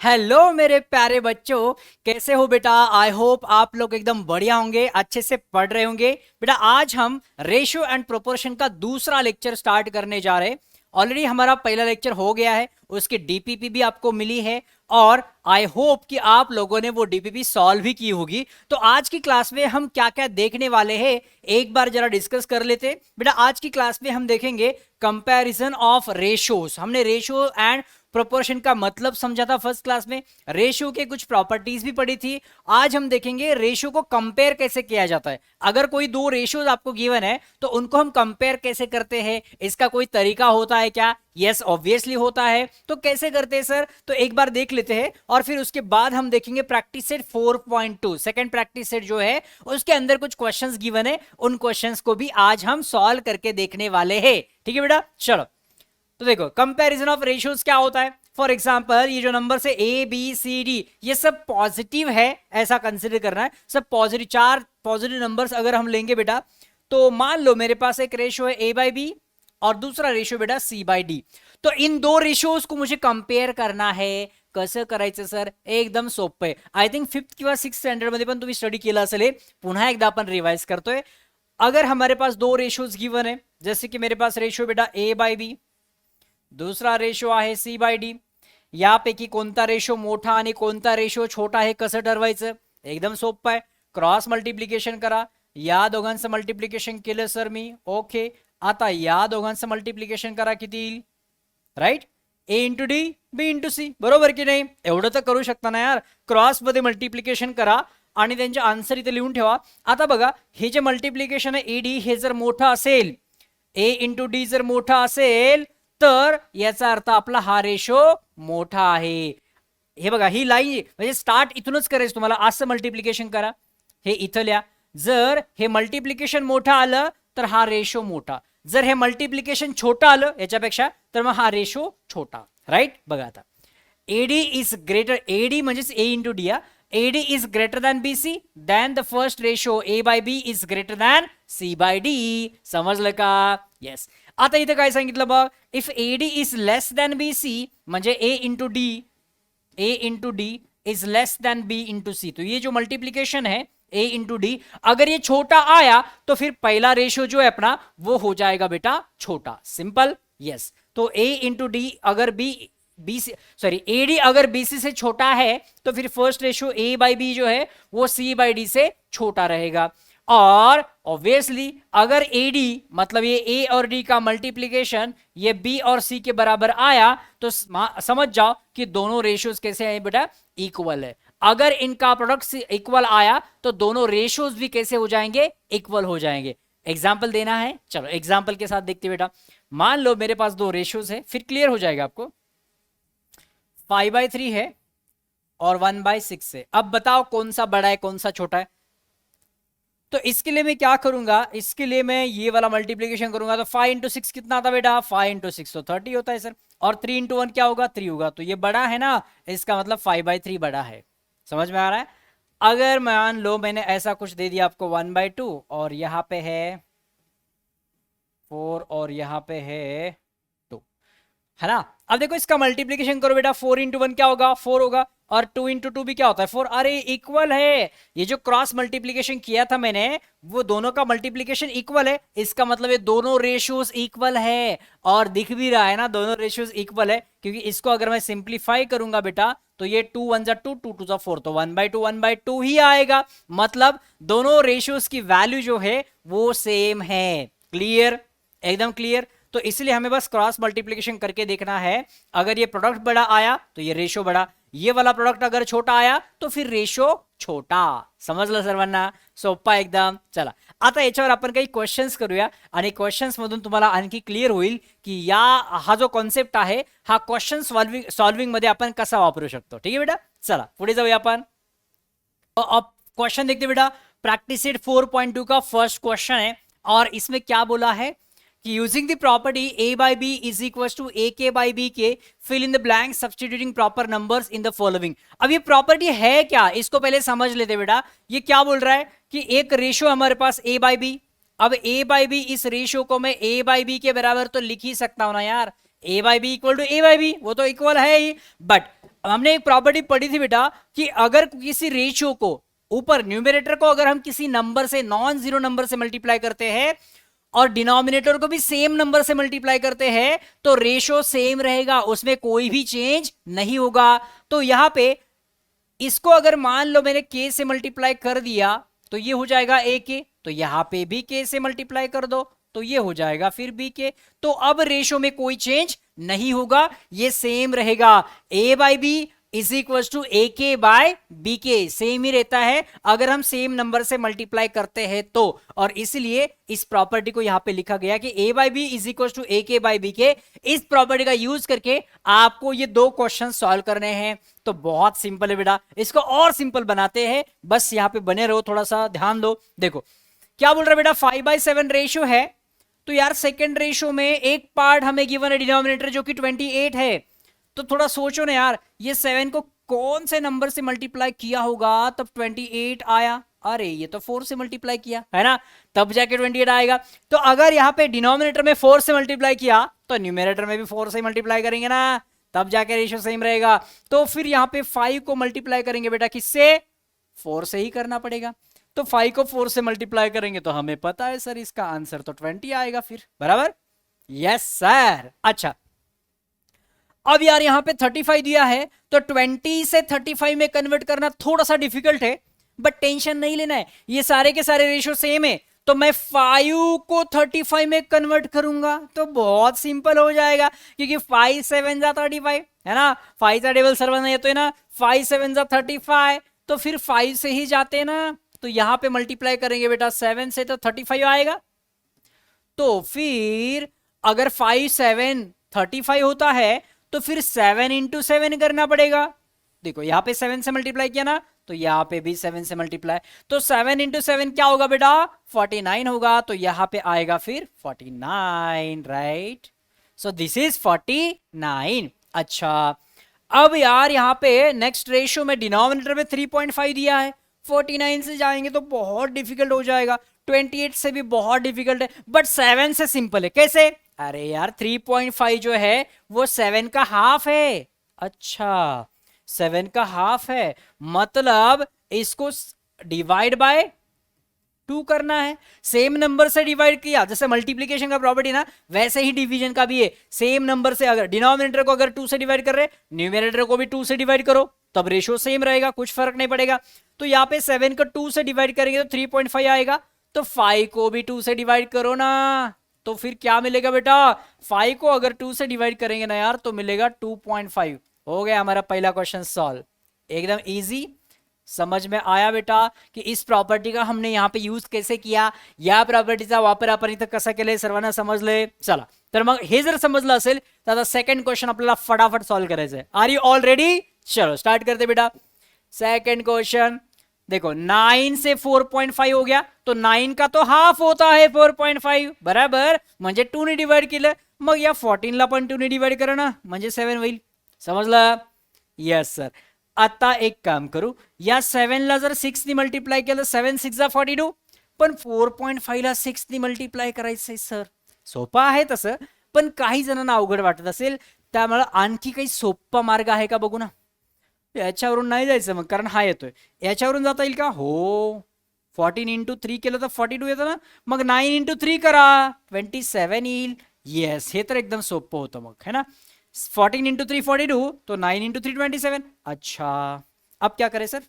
Hello मेरे प्यारे बच्चों, कैसे हो बेटा। आई होप आप लोग एकदम बढ़िया होंगे, अच्छे से पढ़ रहे होंगे। बेटा आज हम रेशियो एंड प्रोपोर्शन का दूसरा लेक्चर स्टार्ट करने जा रहे हैं। ऑलरेडी हमारा पहला लेक्चर हो गया है, उसकी डीपीपी भी आपको मिली है और आई होप कि आप लोगों ने वो डीपीपी सॉल्व भी की होगी। तो आज की क्लास में हम क्या क्या देखने वाले हैं एक बार जरा डिस्कस कर लेते हैं। बेटा आज की क्लास में हम देखेंगे कंपैरिजन ऑफ रेशियोज। हमने रेशियो एंड प्रोपोर्शन का मतलब समझा था फर्स्ट क्लास में, रेशियो के कुछ प्रॉपर्टीज भी पढ़ी थी। आज हम देखेंगे रेशियो को कंपेयर कैसे किया जाता है। अगर कोई दो रेशियोज आपको गिवन है तो उनको हम कंपेयर कैसे करते हैं, इसका कोई तरीका होता है क्या? यस ऑब्वियसली होता है। तो कैसे करते हैं सर, तो एक बार देख लेते हैं और फिर उसके बाद हम देखेंगे practice set 4.2 second practice set जो है उसके अंदर कुछ क्वेश्चंस गिवन है, उन क्वेश्चंस को भी आज हम सॉल्व करके देखने वाले हैं। ठीक है बेटा, चलो। तो देखो कंपैरिजन ऑफ रेशियोज क्या होता है। फॉर एग्जांपल ये जो नंबर से ए बी सी डी ये सब पॉजिटिव है, ऐसा कंसिडर करना है। सब पॉजिटिव, चार पॉजिटिव नंबर्स अगर हम लेंगे बेटा, तो मान लो मेरे पास एक रेशियो है ए बाई बी और दूसरा रेशियो बेटा सी बाई डी। तो इन दो रेशियोज को मुझे कंपेयर करना है। कसं करायचं सर? एकदम सोपं आहे। आय थिंक 5th किंवा 6th स्टँडर्ड मध्ये पण तुम्ही स्टडी केलं असेल। पुन्हा एकदा आपण रिवाइज करतोय। अगर हमारे पास दो रेशियोज गिवन है, जैसे कि मेरे पास रेशियो बेटा ए बाई बी, दूसरा रेशो आहे सी बाय डी, यापैकी कोणता रेशो मोठा आणि कोणता रेशो छोटा आहे कसं ठरवायचं? एकदम सोपं आहे। क्रॉस मल्टिप्लिकेशन करा। या दोघांचं मल्टिप्लिकेशन केलं सर मी, ओके। आता या दोघांचं मल्टिप्लिकेशन करा, किती येईल? राईट, ए इंटू डी बी इंटू सी, बरोबर की नाही? एवढं तर करू शकता ना यार। क्रॉस मध्ये मल्टिप्लिकेशन करा आणि त्यांचे आन्सर इथे लिहून ठेवा। आता बघा हे जे मल्टिप्लिकेशन आहे ए डी हे जर मोठं असेल, ए इंटू डी जर मोठा असेल तर याचा अर्थ आपला हा रेशो मोठा आहे। हे बघा ही लाईन म्हणजे स्टार्ट इथूनच करायचं तुम्हाला। असं मल्टिप्लिकेशन करा, हे इथं लिहा। जर हे मल्टिप्लिकेशन मोठं आलं तर हा रेशो मोठा, जर हे मल्टिप्लिकेशन छोटं आलं याच्यापेक्षा तर मग हा रेशो छोटा। राईट, बघा आता एडी इज ग्रेटर, एडी म्हणजेच A into D, AD is greater than BC, then the first ratio A by B is greater than C by D. समजलं का? Yes. आता इथे काय सांगितलं बघ, if AD is less than BC म्हणजे A into D is less than B into C। तो ये जो मल्टीप्लीकेशन है A into D, अगर ये छोटा आया तो फिर पहला रेशियो जो है अपना वो हो जाएगा बेटा छोटा। Simple, yes. तो A into D अगर AD अगर BC से छोटा है तो फिर first ratio A by b जो है वो C बाई डी से छोटा रहेगा। और ऑब्वियसली अगर AD मतलब ये A और D का मल्टीप्लिकेशन ये B और C के बराबर आया तो समझ जाओ कि दोनों रेशियोज कैसे हैं बेटा, इक्वल है। अगर इनका प्रोडक्ट इक्वल आया तो दोनों रेशियोज भी कैसे हो जाएंगे, इक्वल हो जाएंगे। एग्जाम्पल देना है, चलो एग्जाम्पल के साथ देखते बेटा। मान लो मेरे पास दो रेशियोज है, फिर क्लियर हो जाएगा आपको। 5/3 है और 1/6 है। अब बताओ कौन सा बड़ा है कौन सा छोटा है? तो इसके लिए मैं क्या करूंगा, इसके लिए मैं ये वाला मल्टीप्लिकेशन करूंगा। तो 5 इंटू 6 कितना आता बेटा? 5 इंटू 6 तो 30 होता है सर। और 3 इंटू 1 क्या होगा? 3 होगा। तो ये बड़ा है ना, इसका मतलब 5/3 बड़ा है। समझ में आ रहा है? अगर मान लो मैंने ऐसा कुछ दे दिया आपको 1/2 और यहाँ पे है 4 और यहाँ पे है 2, है ना। अब देखो इसका मल्टीप्लिकेशन करो बेटा, 4 इंटू 1 क्या होगा? 4 होगा। और 2 इंटू 2 भी क्या होता है? 4। अरे इक्वल है। ये जो क्रॉस मल्टीप्लिकेशन किया था मैंने वो दोनों का मल्टीप्लिकेशन इक्वल है। इसका मतलब ये दोनों रेशियोज इक्वल है और दिख भी रहा है ना, दोनों रेशियोज इक्वल है। क्योंकि इसको अगर मैं सिंप्लीफाई करूंगा बेटा तो ये 2 1 जा 2, 2 2 जा 4, तो 1/2 ही आएगा। मतलब दोनों रेशियोज की वैल्यू जो है वो सेम है। क्लियर, एकदम क्लियर। तो इसलिए हमें बस क्रॉस मल्टीप्लिकेशन करके देखना है। अगर ये प्रोडक्ट बड़ा आया तो ये रेशो बड़ा, ये वाला प्रोडक्ट अगर छोटा आया तो फिर रेशो छोटा। समजलं सर्वांना? सोपा एकदम। चला आता याच्यावर आपण काही क्वेश्चन्स करूया आणि क्वेश्चन्स मधून तुम्हाला आणखी क्लिअर होईल की या हा जो कॉन्सेप्ट आहे हा क्वेश्चन सॉल्विंग मध्ये आपण कसा वापरू शकतो। ठीक है बेटा, चला पुढे जाऊया आपण। अब क्वेश्चन देखते बेटा, प्रैक्टिस सेट 4.2 का फर्स्ट क्वेश्चन है और इसमें क्या बोला है कि using the property a by b is equal to ak by bk, fill in the blank substituting proper numbers in the following. अब ये प्रॉपर्टी है क्या, इसको पहले समझ लेते बेटा। ये क्या बोल रहा है कि एक रेशियो हमारे पास a by b, अब a by b इस रेशियो को मैं a by b के बराबर तो लिख ही सकता हूं ना यार। a by b equal to a by b, वो तो इक्वल है ही। बट हमने एक प्रॉपर्टी पढ़ी थी बेटा कि अगर किसी रेशियो को ऊपर न्यूमरेटर को अगर हम किसी नंबर से, नॉन जीरो नंबर से मल्टीप्लाई करते हैं और डिनोमिनेटर को भी सेम नंबर से मल्टीप्लाई करते हैं तो रेशियो सेम रहेगा, उसमें कोई भी चेंज नहीं होगा। तो यहां पे इसको अगर मान लो मैंने k से मल्टीप्लाई कर दिया तो ये हो जाएगा a के, तो यहां पे भी k से मल्टीप्लाई कर दो तो ये हो जाएगा फिर b के। तो अब रेशियो में कोई चेंज नहीं होगा, ये सेम रहेगा। a by B is equal to A K by B K, same ही रहता है अगर हम सेम नंबर से मल्टीप्लाई करते हैं तो। और इसलिए इस प्रॉपर्टी को यहां पे लिखा गया कि a by B is equal to A K by B के। इस प्रॉपर्टी का यूज करके आपको ये दो क्वेश्चन सॉल्व करने हैं। तो बहुत सिंपल है बेटा, इसको और सिंपल बनाते हैं, बस यहां पे बने रहो, थोड़ा सा ध्यान दो। देखो क्या बोल रहा है बेटा, 5/7 रेशियो है, तो यार सेकेंड रेशियो में एक पार्ट हमें गिवन है डिनोमिनेटर जो कि 28 है। तो थोड़ा सोचो ना यार, ये 7 को कौन से नंबर से मल्टीप्लाई किया होगा तब 28 आया? अरे ये तो 4 से मल्टीप्लाई किया है ना, तब जाके 28 आएगा। तो अगर यहाँ पे डिनोमिनेटर में 4 से मल्टीप्लाई किया तो न्यूमरेटर में भी 4 से मल्टीप्लाई करेंगे ना, तब जाके रेशियो सेम रहेगा। तो फिर यहाँ पे 5 को मल्टीप्लाई करेंगे बेटा किससे? 4 से ही करना पड़ेगा। तो 5 को 4 से मल्टीप्लाई करेंगे तो हमें पता है सर इसका आंसर तो 20 आएगा फिर, बराबर? Yes sir. अच्छा अब यार यहां पे 35 दिया है तो 20 से 35 में कन्वर्ट करना थोड़ा सा डिफिकल्ट है, बट टेंशन नहीं लेना है, ये सारे के सारे रेशियो सेम है। तो मैं 5 को 35 में कन्वर्ट करूंगा तो बहुत सिंपल हो जाएगा, क्योंकि 5 7 जा 35 है ना, 5 जा डेबल सर्वन है तो है ना, 5 7 जा 35, तो फिर 5 से ही जाते हैं ना, तो यहां पे मल्टीप्लाई करेंगे बेटा 7 से तो 35 आएगा। तो फिर अगर 5 7 35 होता है तो फिर 7 इंटू 7 करना पड़ेगा। देखो यहां पे 7 से मल्टीप्लाई किया ना, तो यहां पे भी 7 से मल्टीप्लाई, तो 7 इंटू 7 क्या होगा बेटा? 49 होगा। तो यहां पे आएगा फिर 49, राइट? So this is 49। अच्छा अब यार यहां पे नेक्स्ट रेशियो में डिनोमिनेटर में 3.5 दिया है, 49 से जाएंगे तो बहुत डिफिकल्ट हो जाएगा, 28 से भी बहुत डिफिकल्ट है, बट 7 से सिंपल है। कैसे? अरे यार 3.5 जो है वो 7 का हाफ है। अच्छा 7 का हाफ है, मतलब इसको डिवाइड बाय 2 करना है। सेम नंबर से डिवाइड किया, जैसे मल्टीप्लीकेशन का प्रॉपर्टी ना, वैसे ही डिवीजन का भी है। सेम नंबर से अगर डिनोमिनेटर को अगर 2 से डिवाइड कर रहे, न्यूमरेटर को भी 2 से डिवाइड करो, तब रेशियो सेम रहेगा, कुछ फर्क नहीं पड़ेगा। तो यहाँ पे 7 को 2 से डिवाइड करेंगे तो 3.5 आएगा, तो 5 को भी 2 से डिवाइड करो ना, तो फिर क्या मिलेगा बेटा? 5 को अगर 2 से डिवाइड करेंगे ना यार तो मिलेगा 2.5। हो गया हमारा पहला क्वेश्चन सॉल्व, एकदम इजी। समझ में आया बेटा की इस प्रॉपर्टी का हमने यहाँ पे यूज कैसे किया, या प्रॉपर्टीचा वापर आपण इथं कसा केलाय सर्वांना समजलंय? चला तर मग हे जर समजलं असेल तर आता सेकंड क्वेश्चन आपल्याला फटाफट सॉल्व करायचं आहे। Are you all ready? चलो स्टार्ट करते बेटा। सेकंड क्वेश्चन देखो, 9 से 4.5 हो गया, तो 9 का तो हाफ होता है 4.5, बराबर? म्हणजे 2 ने डिवाइड केलं, मग या 14 ला पण 2 ने डिवाइड करा ना, म्हणजे 7 होईल। समजलं? Yes sir. आता एक काम करू, या 7 ला जर 6 ने मल्टीप्लाई केलं, 7 6 जा 42, पण 4.5 ला 6 ने मल्टीप्लाई करायचंय सर। सोपं आहे तसं, पण काही जणांना अवघड वाटत असेल, त्यामुळे आणखी काही सोपा मार्ग आहे का बघू ना। याच्यावरून नाही जायचं मग, कारण हा येतोय, याच्यावरून जाता येईल का? हो, 14 इंटू 3 केलं तर 42 येतं ना, मग 9 इंटू 3 करा, 27 येईल। येस, हे तर एकदम सोपं होतं मग, है ना। 14 इंटू 3 42, तो 9 इंटू 3 27। अच्छा अब क्या करें सर?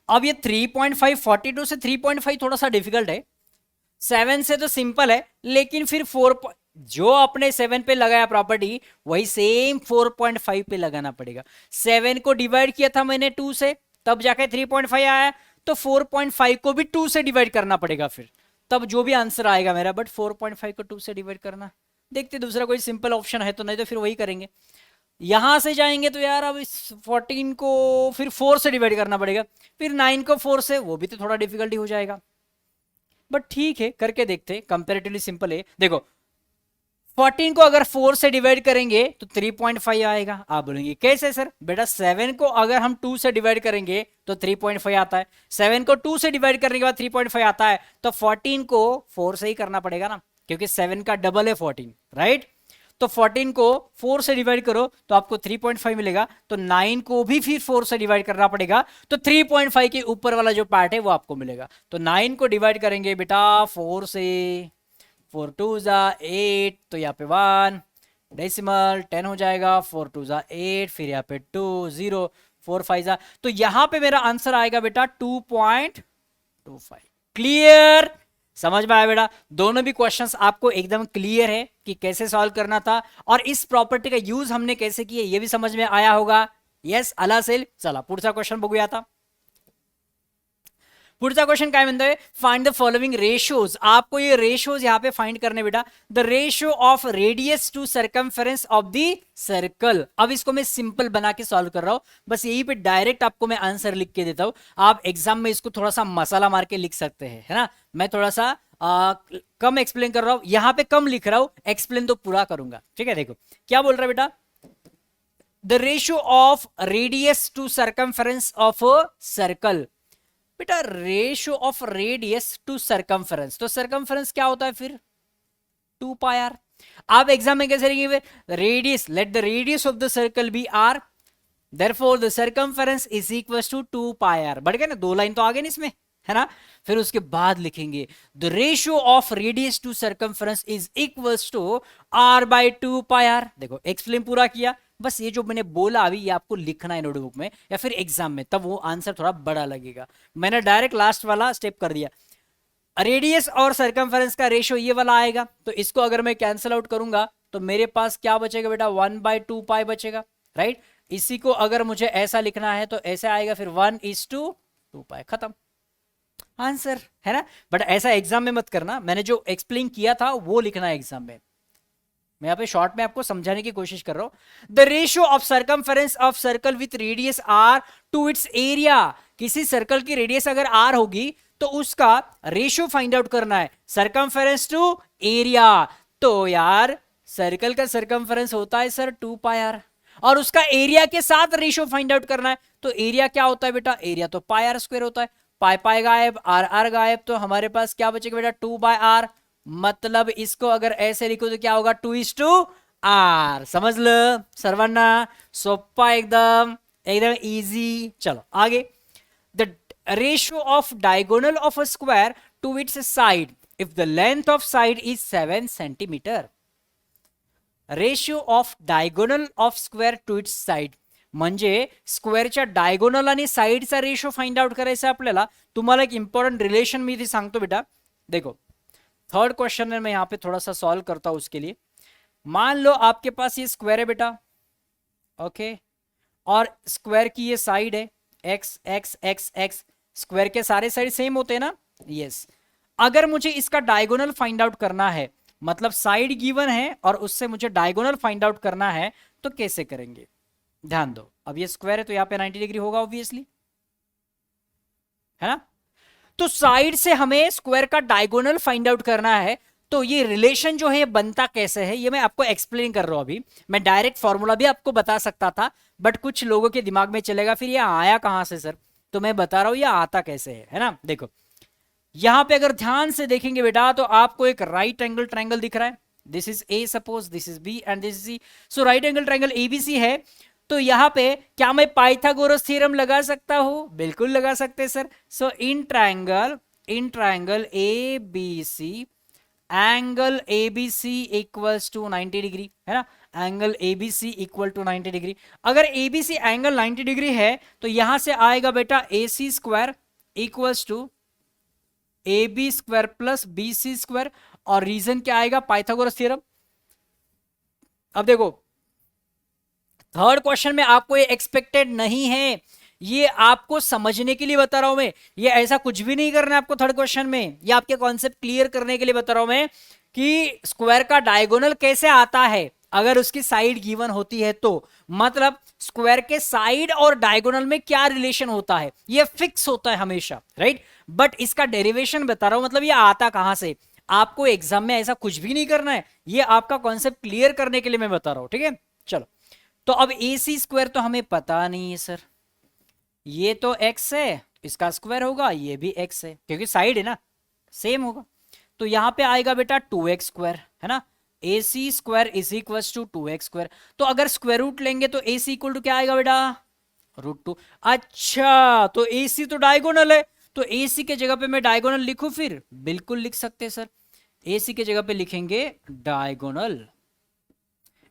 अब ये 3.5 42 से 3.5 थोड़ा सा डिफिकल्ट है, 7 से तो सिंपल है, लेकिन फिर 4 जो अपने 7 पे लगाया प्रॉपर्टी वही सेम 4.5 पे लगाना पड़ेगा। 7 को डिवाइड किया था मैंने 2 से, तब जाके 3.5 आया, तो 4.5 को भी 2 से डिवाइड करना पड़ेगा फिर, तब जो भी आंसर आएगा मेरा। बट 4.5 को 2 से डिवाइड करना, देखते दूसरा कोई सिंपल ऑप्शन है तो, नहीं तो फिर वही करेंगे। यहां से जाएंगे तो यार अब इस 14 को फिर 4 से डिवाइड करना पड़ेगा, फिर 9 को 4 से, वो भी तो थोड़ा डिफिकल्टी हो जाएगा, बट ठीक है करके देखते, कंपेरेटिवली सिंपल है। देखो 14 को अगर 4 से डिवाइड करेंगे तो 3.5 आएगा। आप बोलेंगे कैसे सर? बेटा 7 को अगर हम 2 से डिवाइड करेंगे तो 3.5 आता है, 7 को 2 से डिवाइड करने के बाद 3.5 आता है, तो 14 को 4 से ही करना पड़ेगा ना, क्योंकि 7 का डबल है 14, राइट? तो 14 को 4 से डिवाइड करो तो आपको 3.5 मिलेगा, तो 9 को भी फिर 4 से डिवाइड करना पड़ेगा, तो 3.5 के ऊपर वाला जो पार्ट है वो आपको मिलेगा। तो 9 को डिवाइड करेंगे बेटा 4 से, 4 2 जा 8, तो यहाँ पे 1 डेसिमल 10 हो जाएगा, 4 2 जा 8, फिर यहाँ पे 2 0 4 5 जा, तो यहां पे मेरा आंसर आएगा बेटा 2.25। क्लियर, समझ में आया बेटा? दोनों भी क्वेश्चंस आपको एकदम क्लियर है कि कैसे सॉल्व करना था और इस प्रॉपर्टी का यूज हमने कैसे किया, ये भी समझ में आया होगा। यस आला सेल, चला पुढचा क्वेश्चन बघूया आता। पुढचा क्वेश्चन काय म्हणतोय, फाइंड द फॉलोइंग रेशियोज। आपको ये रेशियोज यहां पे फाइंड करने बेटा। The ratio of radius to circumference of the circle. अब इसको मैं सिंपल बना के सॉल्व कर रहा हूं, बस यहीं पे डायरेक्ट आपको मैं आंसर लिख के देता हूं। आप एग्जाम में इसको थोड़ा सा मसाला मार के लिख सकते हैं, है ना। मैं थोड़ा सा कम एक्सप्लेन कर रहा हूं, यहां पे कम लिख रहा हूं, एक्सप्लेन तो पूरा करूंगा, ठीक है। देखो क्या बोल रहा है बेटा, the ratio of radius to circumference of a circle. बेटा ratio of radius to circumference, तो सरकमफेरेंस क्या होता है फिर 2 पाई आर। आप एग्जाम में कैसे लिखेंगे, radius, let the radius of the circle be r, therefore the circumference is equals to 2 pi r. बढ़ गया ना, 2 लाइन तो आ गए ना इसमें, है ना। फिर उसके बाद लिखेंगे the ratio of radius to circumference is equals to r by 2 pi r. देखो एक्सप्लेन पूरा किया, बस ये जो मैंने बोला अभी ये आपको लिखना है नोटबुक में या फिर एग्जाम में, तब वो आंसर थोड़ा बड़ा लगेगा। मैंने डायरेक्ट लास्ट वाला स्टेप कर दिया। रेडियस और सरकमफेरेंस का रेशियो ये वाला आएगा, तो इसको अगर मैं कैंसिल आउट करूंगा तो मेरे पास क्या बचेगा बेटा, 1/2 पाई बचेगा, राइट। इसी को अगर मुझे ऐसा लिखना है तो ऐसे आएगा, फिर 1:2 पाई, खत्म आंसर, है ना। बट ऐसा एग्जाम में मत करना, मैंने जो एक्सप्लेन किया था वो लिखना है एग्जाम में। मैं यहाँ पे शॉर्ट में आपको समझाने की कोशिश कर रहा हूं। The ratio of circumference of circle with radius r to its area. किसी सर्कल की रेडियस अगर आर होगी तो उसका रेशियो फाइंड आउट करना है, सरकमफेरेंस टू एरिया। तो यार सर्कल का सरकमफेरेंस होता है सर 2 पाई आर, और उसका एरिया के साथ रेशियो फाइंड आउट करना है। तो एरिया क्या होता है बेटा, एरिया तो पाई आर स्क्वायर होता है, पाई पाई गायब, आर आर गायब, तो हमारे पास क्या बचेगा बेटा 2/r। मतलब इसको अगर ऐसे लिखो तो क्या होगा 2:r। समझ लो सर्वांना, सोप्पा एकदम एकदम इजी। चलो आगे, the ratio of diagonal of a square to its side if the length of side is 7 centimetre. Ratio of diagonal of square to its side म्हणजे स्क्वेअरच्या डायगोनल आणि साइडचा रेशियो फाइंड आउट करायचा आपल्याला। तुम्हाला एक इंपॉर्टेंट रिलेशन मी इथे सांगतो बेटा। देखो थर्ड क्वेश्चन है, मैं यहां पे थोड़ा सा सॉल्व करता हूं उसके लिए। मान लो आपके पास ये स्क्वायर है बेटा, ओके, और स्क्वायर की ये साइड है x x x x. Square के सारे साइड सेम होते हैं ना, यस। अगर मुझे इसका डायगोनल फाइंड आउट करना है, मतलब साइड गिवन है और उससे मुझे डायगोनल फाइंड आउट करना है, तो कैसे करेंगे, ध्यान दो। अब ये स्क्वायर है तो यहाँ पे 90 डिग्री होगा ऑब्वियसली, है ना। तो साइड से हमें स्क्वायर का डायगोनल फाइंड आउट करना है, तो ये रिलेशन जो है ये बनता कैसे है ये मैं आपको एक्सप्लेन कर रहा हूं। अभी मैं डायरेक्ट फॉर्मूला भी आपको बता सकता था, बट कुछ लोगों के दिमाग में चलेगा फिर ये आया कहां से सर, तो मैं बता रहा हूं ये आता कैसे है ना। देखो यहां पे अगर ध्यान से देखेंगे बेटा तो आपको एक राइट एंगल ट्रायंगल दिख रहा है, this is A, suppose this is B and this is C. So right angle triangle ABC है, तो यहां पे क्या मैं पाइथागोरस थ्योरम लगा सकता हूं, बिल्कुल लगा सकते हैं sir. So in triangle A B C, angle A B C equals to 90 degree, है ना। Angle A B C equal to 90 degree. अगर A B C angle 90 degree है तो यहां से आएगा बेटा A C square equals to A B square plus B C square, और रीजन क्या आएगा, पाइथागोरस थ्योरम। अब देखो थर्ड क्वेश्चन में आपको ये एक्सपेक्टेड नहीं है, ये आपको समझने के लिए बता रहा हूं मैं, ये ऐसा कुछ भी नहीं करना है आपको थर्ड क्वेश्चन में, ये आपके कॉन्सेप्ट क्लियर करने के लिए बता रहा हूं मैं कि स्क्वायर का डायगोनल कैसे आता है अगर उसकी साइड गिवन होती है तो। मतलब स्क्वायर के साइड और डायगोनल में क्या रिलेशन होता है ये फिक्स होता है हमेशा, राइट। बट इसका डेरिवेशन बता रहा हूं, मतलब ये आता कहां से। आपको एग्जाम में ऐसा कुछ भी नहीं करना है, ये आपका कॉन्सेप्ट क्लियर करने के लिए मैं बता रहा हूं, ठीक है। चलो तो अब ए सी स्क्वायर तो हमें पता नहीं है सर, ये तो एक्स है, इसका स्क्वायर होगा, ये भी एक्स है क्योंकि साइड है ना, सेम होगा। तो यहां पे आएगा बेटा 2x स्क्वायर, है ना। A C square is equal to 2x²। तो अगर स्क्वायर रूट लेंगे तो ए सी इक्वल टू क्या आएगा बेटा, √2। अच्छा, तो ए सी तो डायगोनल है, तो ए सी के जगह पे मैं डायगोनल लिखूं फिर? बिल्कुल लिख सकते हैं सर। ए सी के जगह पे लिखेंगे डायगोनल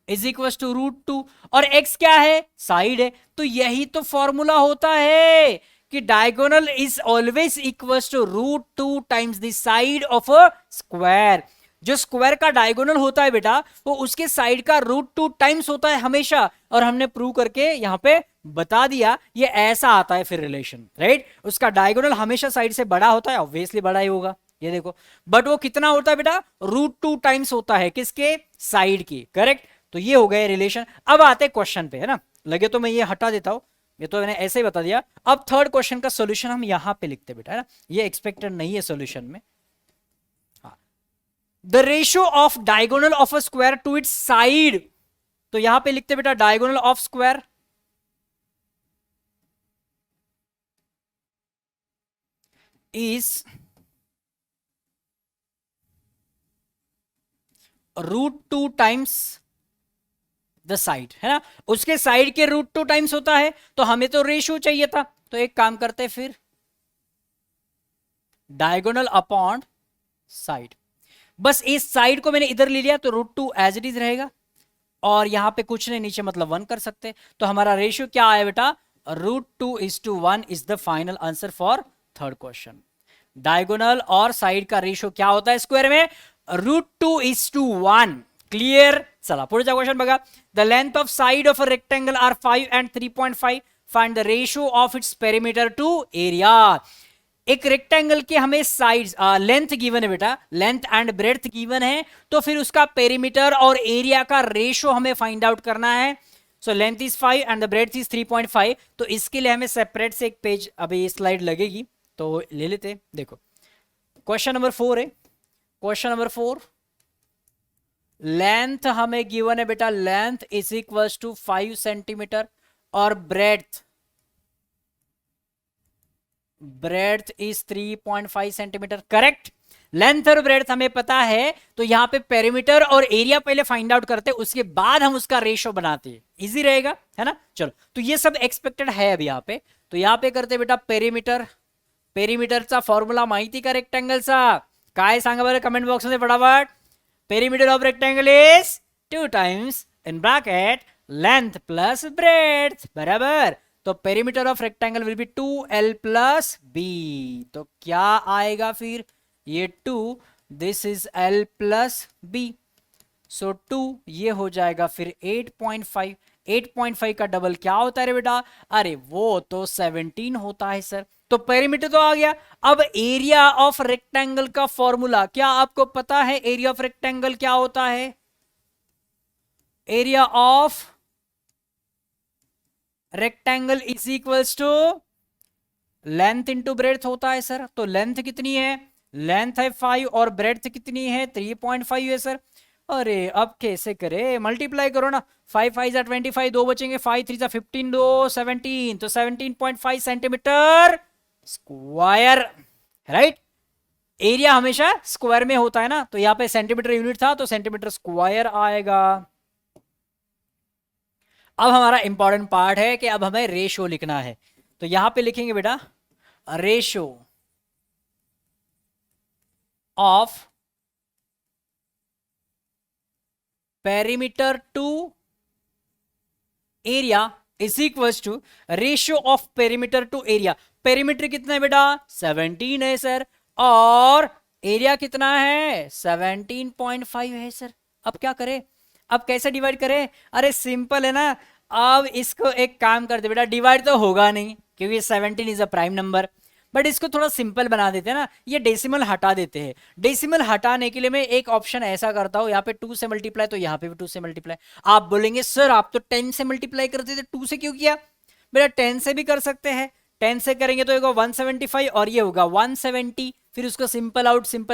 इज इक्वल टू √2, और x क्या है, साइड है। तो यही तो फॉर्मूला होता है कि diagonal is always equal to √2 times the side of a square. जो स्क्वायर का डायगोनल होता है बेटा, वो उसके साइड का √2 टाइम्स होता है हमेशा, और हमने प्रूव करके यहां पे बता दिया ये ऐसा आता है फिर रिलेशन, राइट। उसका डायगोनल हमेशा साइड से बड़ा होता है, ऑब्वियसली बड़ा ही होगा, ये देखो। बट वो कितना होता है बेटा, √2 टाइम्स होता है किसके, साइड की, करेक्ट। तो ये हो गए रिलेशन। अब आते क्वेश्चन पे, है ना। लगे तो मैं ये हटा देता हूं, ये तो मैंने ऐसे ही बता दिया। अब थर्ड क्वेश्चन का सॉल्यूशन हम यहां पे लिखते बेटा, है ना। ये एक्सपेक्टेड नहीं है सॉल्यूशन में। The ratio of diagonal of a square to its side, तो यहां पे लिखते बेटा diagonal of square is √2 times the side, है ना। उसके साइड के √2 टाइम्स होता है, तो हमें तो रेशियो चाहिए था। तो एक काम करते फिर, डायगोनल अपॉन साइड। बस इस साइड को मैंने इधर ले लिया, तो √2 एज इट इज रहेगा, और यहां पे कुछ नहीं, नीचे मतलब 1 कर सकते। तो हमारा रेशियो क्या आया बेटा, √2:1 is the final answer for third question. Diagonal और साइड का रेशियो क्या होता है स्क्वायर में, √2:1। क्लियर। चला पुढचा क्वेश्चन बघा। The length of side of a rectangle are 5 and 3.5, find the ratio of its perimeter to area. एक रेक्टेंगल के हमें साइड्स लेंथ गिवन है बेटा, लेंथ एंड ब्रेड्थ गिवन है, तो फिर उसका पेरीमीटर और एरिया का रेशियो हमें फाइंड आउट करना है। So length is 5 and the breadth is 3.5। तो इसके लिए हमें सेपरेट से एक पेज, अभी स्लाइड लगेगी तो ले लेते। देखो क्वेश्चन नंबर 4 है। क्वेश्चन नंबर 4, लेंथ हमें गिवन है बेटा, length is equal to 5 centimetre, और breadth is 3.5 centimetre, correct. Length और ब्रेड्थ हमें पता है, तो यहां पे पेरीमीटर और एरिया पहले फाइंड आउट करते हैं, उसके बाद हम उसका रेशियो बनाते हैं, इजी रहेगा, है ना। चलो, तो ये सब एक्सपेक्टेड है अभी यहाँ पे। तो यहाँ पे करते बेटा पेरीमीटर, पेरीमीटरचा फॉर्म्युला माहिती का रेक्टेंगलचा, काय सांगा बरं कमेंट बॉक्स मध्ये फटाफट। Perimeter of rectangle is 2 times in bracket length plus breadth, बराबर। तो perimeter of rectangle will be 2l plus B. तो क्या आएगा फिर, ये 2, this is l plus B, so 2 ये हो जाएगा फिर 8.5। 8.5 का डबल क्या होता है रे बेटा, अरे वो तो 17 होता है सर। तो पेरीमीटर तो आ गया। अब एरिया ऑफ रेक्टेंगल का फॉर्मूला क्या आपको पता है, एरिया ऑफ रेक्टेंगल क्या होता है, area of rectangle is equals to length into breadth होता है सर। तो लेंथ कितनी है, लेंथ है 5 और ब्रेड्थ कितनी है 3.5 है सर। अरे अब कैसे करें, मल्टीप्लाई करो ना, 5 5 25, 2 बचेंगे, 5 3 15, 2 17, तो 17.5 सेंटीमीटर स्क्वायर, राइट। एरिया हमेशा स्क्वायर में होता है ना, तो यहां पे सेंटीमीटर यूनिट था, तो सेंटीमीटर स्क्वायर आएगा। अब हमारा इंपॉर्टेंट पार्ट है कि अब हमें रेशियो लिखना है। तो यहां पे लिखेंगे बेटा ratio of perimeter to area is equal to ratio of perimeter to area. Perimeter कितना है बेटा 17 है सर, और एरिया कितना है 17.5 है सर। अब क्या करें, अब कैसे डिवाइड करें, अरे सिंपल है ना। अब इसको एक काम कर दे बेटा, डिवाइड तो होगा नहीं क्योंकि 17 is a prime number, but इसको थोड़ा सिंपल बना देते हैं ना, ये डेसिमल हटा देते हैं। डेसिमल हटाने के लिए मैं एक ऑप्शन ऐसा करता हूं, यहाँ पे 2 से मल्टीप्लाई, तो यहाँ पे भी 2 से मल्टीप्लाई। आप बोलेंगे सर आप तो 10 से मल्टीप्लाई करते थे, 2 से क्यों किया, बेटा 10 से भी कर सकते हैं। 10 से करेंगे तो ये 175 और ये होगा 170, फिर उसको सिंपल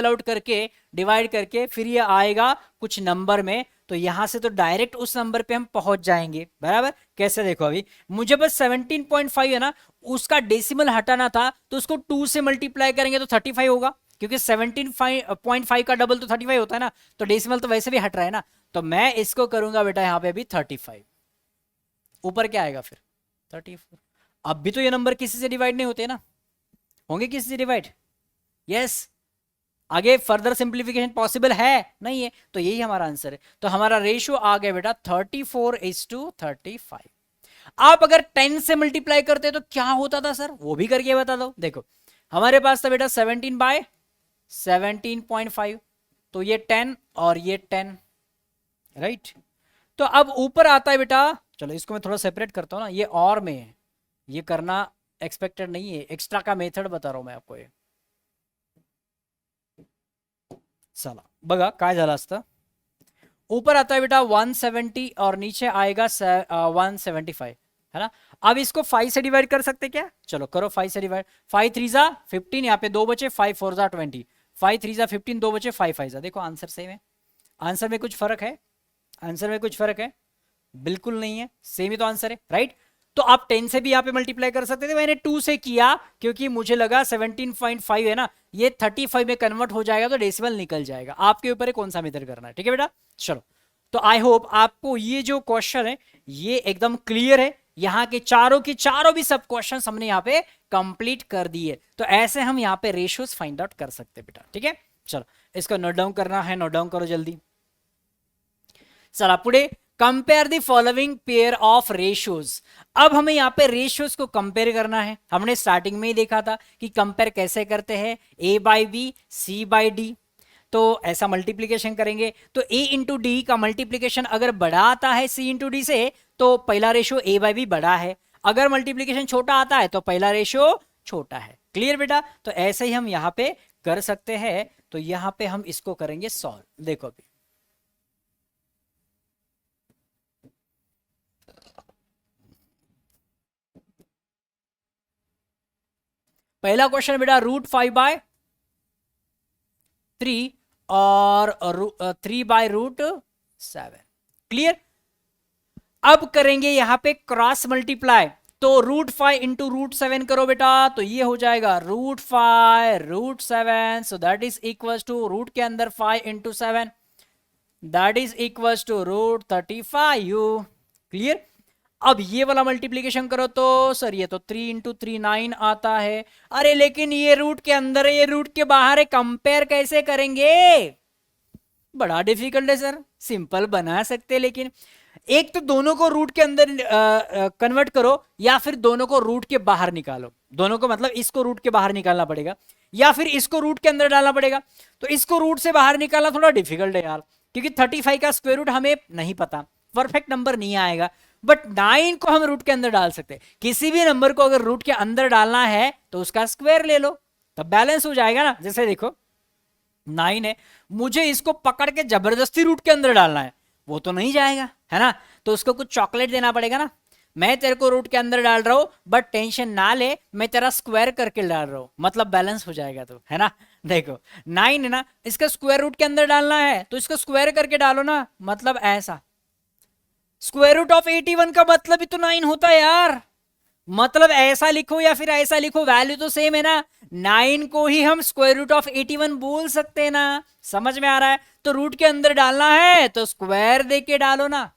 आउट करके डिवाइड करके फिर ये आएगा कुछ नंबर में, तो यहां से तो डायरेक्ट उस नंबर पे हम पहुंच जाएंगे, बराबर। कैसे देखो, अभी मुझे बस 17.5 है ना, उसका डेसिमल हटाना था, तो उसको 2 से मल्टीप्लाई करेंगे तो 35 होगा, क्योंकि 17.5 का डबल तो 35 होता है ना, तो डेसिमल तो वैसे भी हट रहा है ना, तो मैं इसको करूंगा बेटा यहाँ पे अभी 35। ऊपर क्या आएगा फिर 34। अब भी तो ये नंबर किसी से डिवाइड नहीं होते ना, होंगे किसी से डिवाइड? यस। आगे फर्दर सिंप्लीफिकेशन पॉसिबल है नहीं है, तो यही हमारा आंसर है। तो हमारा रेशियो आ गया बेटा 34:35। आप अगर 10 से मल्टीप्लाई करते तो क्या होता था सर, वो भी करके बता दो। देखो हमारे पास था बेटा 17/17.5, तो ये 10 और ये 10, राइट। तो अब ऊपर आता है बेटा, चलो इसको मैं थोड़ा सेपरेट करता हूं ना, ये और में है, ये करना एक्सपेक्टेड नहीं है, एक्स्ट्रा का मेथड बता रहा हूं मैं आपको। ये चला बघा काय झालं असतं, ऊपर आता है बेटा 170 और नीचे आएगा 175, है ना। अब इसको 5 से डिवाइड कर सकते क्या? चलो करो 5 से डिवाइड। 5 3 जा 15, यहाँ पे 2 बचे, 5 4 जा 20, 5 3 जा 15, 2 बचे, 5 5 जा। देखो आंसर सेम है। आंसर में कुछ फर्क है? आंसर में कुछ फर्क है? बिल्कुल नहीं है, सेम ही तो आंसर है, राइट। तो आप 10 से भी यहाँ पे मल्टीप्लाई कर सकते थे, मैंने 2 से किया क्योंकि मुझे लगा 17.5 है ना, ये 35 में कन्वर्ट हो जाएगा तो डेसिमल निकल जाएगा। आपके ऊपर है कौन सा मेथड करना है, ठीक है बेटा। चलो तो आई होप आपको ये जो क्वेश्चन है ये एकदम क्लियर है। यहाँ के चारों भी सब क्वेश्चन हमने यहाँ पे कंप्लीट कर दिए। तो ऐसे हम यहाँ पे रेशियोज फाइंड आउट कर सकते हैं बेटा, ठीक है। चलो इसको नोट डाउन करना है, नोट डाउन करो जल्दी। चला पुढे, compare the following pair of ratios. अब हमें यहाँ पे रेशियोज को कंपेयर करना है। हमने स्टार्टिंग में ही देखा था कि कंपेयर कैसे करते हैं, A by B C by D. तो ऐसा मल्टीप्लीकेशन करेंगे तो a इंटू डी का मल्टीप्लीकेशन अगर बड़ा आता है c इंटू डी से तो पहला रेशियो a बाई बी बड़ा है, अगर मल्टीप्लीकेशन छोटा आता है तो पहला रेशियो छोटा है। क्लियर बेटा। तो ऐसे ही हम यहाँ पे कर सकते हैं। तो यहाँ पे हम इसको करेंगे सॉल्व। देखो अभी पहला क्वेश्चन बेटा √5/3 और 3/√7। क्लियर। अब करेंगे यहां पे क्रॉस मल्टीप्लाई, तो √5 इंटू √7 करो बेटा, तो ये हो जाएगा √5√7, so that is equal to root के अंदर 5 into 7, that is equal to √35। Clear. अब ये वाला मल्टीप्लीकेशन करो तो सर ये तो 3 इंटू 3 9 आता है। अरे लेकिन ये रूट के अंदर है, ये रूट के बाहर है, कंपेयर कैसे करेंगे? बड़ा डिफिकल्ट है सर, सिंपल बना सकते लेकिन एक तो दोनों को रूट के अंदर कन्वर्ट करो या फिर दोनों को रूट के बाहर निकालो। दोनों को मतलब इसको रूट के बाहर निकालना पड़ेगा या फिर इसको रूट के अंदर डालना पड़ेगा। तो इसको रूट से बाहर निकालना थोड़ा डिफिकल्ट है यार, क्योंकि 35 का स्क्वायर रूट हमें नहीं पता, परफेक्ट नंबर नहीं आएगा। बट 9 को हम रूट के अंदर डाल सकते हैं। किसी भी नंबर को अगर रूट के अंदर डालना है तो उसका स्क्वायर ले लो, तब बैलेंस हो जाएगा ना। जैसे देखो 9 है, मुझे इसको पकड़ के जबरदस्ती रूट के अंदर डालना है, वो तो नहीं जाएगा, है ना। तो उसको कुछ चॉकलेट देना पड़ेगा ना। मैं तेरे को रूट के अंदर डाल रहा हूं बट टेंशन ना ले, मैं तेरा स्क्वायर करके डाल रहा हूं, मतलब बैलेंस हो जाएगा तो, है ना। देखो 9 है ना, इसका स्क्वायर रूट के अंदर डालना है तो इसको स्क्वायर करके डालो ना, मतलब ऐसा। स्क्वायर रूट ऑफ 81 का मतलब ही तो 9 होता है यार, मतलब ऐसा लिखो या फिर ऐसा लिखो, वैल्यू तो सेम है ना। 9 को ही हम स्क्वायर रूट ऑफ 81 बोल सकते हैं ना। समझ में आ रहा है। तो रूट के अंदर डालना है तो स्क्वायर दे के डालो ना,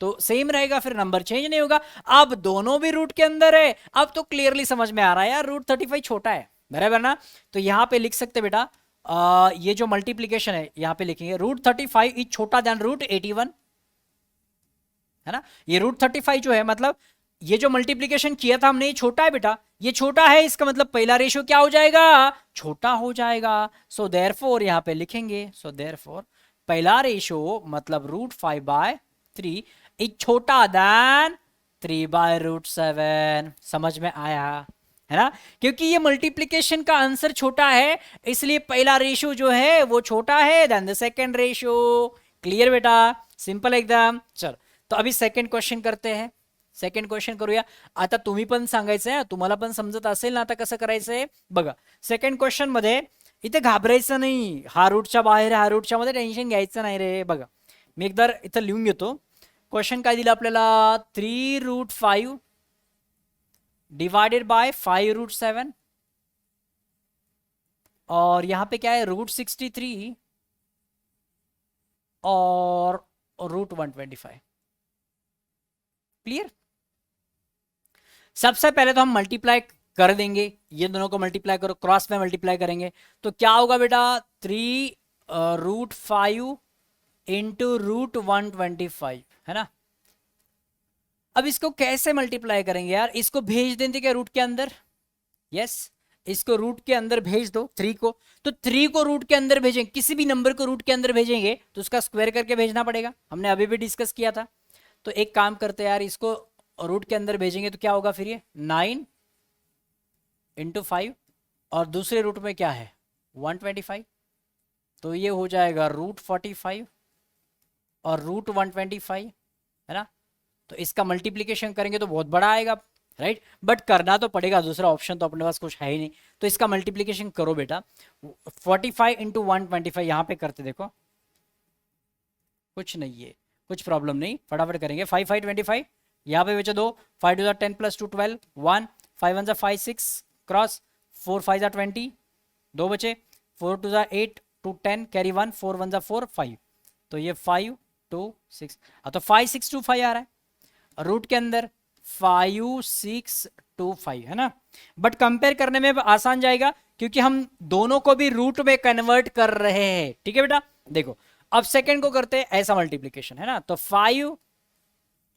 तो सेम रहेगा, फिर नंबर चेंज नहीं होगा। अब दोनों भी रूट के अंदर है, अब तो क्लियरली समझ में आ रहा है यार, √35 छोटा है, बराबर ना। तो यहां पे लिख सकते बेटा ये जो मल्टीप्लीकेशन है यहां पे लिखेंगे √35 इज छोटा देन √81, है ना। ये √35 जो है मतलब ये जो मल्टीप्लीकेशन किया था हमने, ये छोटा है बेटा, ये छोटा है, इसका मतलब पहला रेशियो क्या हो जाएगा? छोटा हो जाएगा। सो देयरफॉर यहां पे लिखेंगे, सो देयरफॉर पहला रेशियो मतलब √5/3 इज छोटा देन 3/√7। समझ में आया, है ना। क्योंकि ये मल्टीप्लीकेशन का आंसर छोटा है इसलिए पहला रेशियो जो है वो छोटा है then the second ratio. Clear बेटा, सिंपल एकदम। चलो तो अभी सेकंड क्वेश्चन करते हैं। सेकंड क्वेश्चन करूया। आता तुम्ही पण सांगायचंय, तुम्हाला पण समजत असेल ना आता कसं करायचंय बघा। सेकंड क्वेश्चन मध्ये इथे घाबरायचं नाही, हा रूटच्या बाहेर हा रूटच्या मध्ये टेन्शन घ्यायचं नाही रे। बघा मी एकदा इथं लिहून घेतो। क्वेश्चन काय दिलं आपल्याला, 3√5 डिवाइडेड बाय 5√7 और यहां पे क्या है, √63 और √125। क्लियर। सबसे पहले तो हम मल्टीप्लाई कर देंगे, ये दोनों को मल्टीप्लाई करो, क्रॉस में मल्टीप्लाई करेंगे तो क्या होगा बेटा, 3√5 इंटू √125, है ना। अब इसको कैसे मल्टीप्लाई करेंगे यार, इसको भेज देंगे क्या रूट के अंदर, यस इसको रूट के अंदर भेज दो 3 को, तो 3 को रूट के अंदर भेजेंगे, किसी भी नंबर को रूट के अंदर भेजेंगे तो उसका स्क्वायर करके भेजना पड़ेगा, हमने अभी भी डिस्कस किया था। तो एक काम करते हैं यार, इसको रूट के अंदर भेजेंगे तो क्या होगा फिर, ये 9 इंटू 5 और दूसरे रूट में क्या है 125, तो ये हो जाएगा √45 और √125, है ना। तो इसका मल्टीप्लीकेशन करेंगे तो बहुत बड़ा आएगा, राइट, बट करना तो पड़ेगा, दूसरा ऑप्शन तो अपने पास कुछ है ही नहीं। तो इसका मल्टीप्लीकेशन करो बेटा, 45 इंटू 125 यहाँ पे करते देखो, कुछ नहीं है, कुछ प्रॉब्लम नहीं, फटाफट करेंगे। 5 5 25, यहाँ पे बचे 2, 5 2 10 प्लस 2 12, 1 5 1 5 6 क्रॉस, 4 5 20, 2 बचे, 4 2 8 2 10 कैरी 1, 4 1 4 5, तो ये 5 2 6, तो 5 6 2 5 आ रहा है रूट के अंदर, 5 6 2 5, है ना। बट कंपेयर करने में आसान जाएगा क्योंकि हम दोनों को भी रूट में कन्वर्ट कर रहे हैं, ठीक है बेटा। देखो अब सेकंड को करते हैं ऐसा मल्टीप्लीकेशन, है ना, तो 5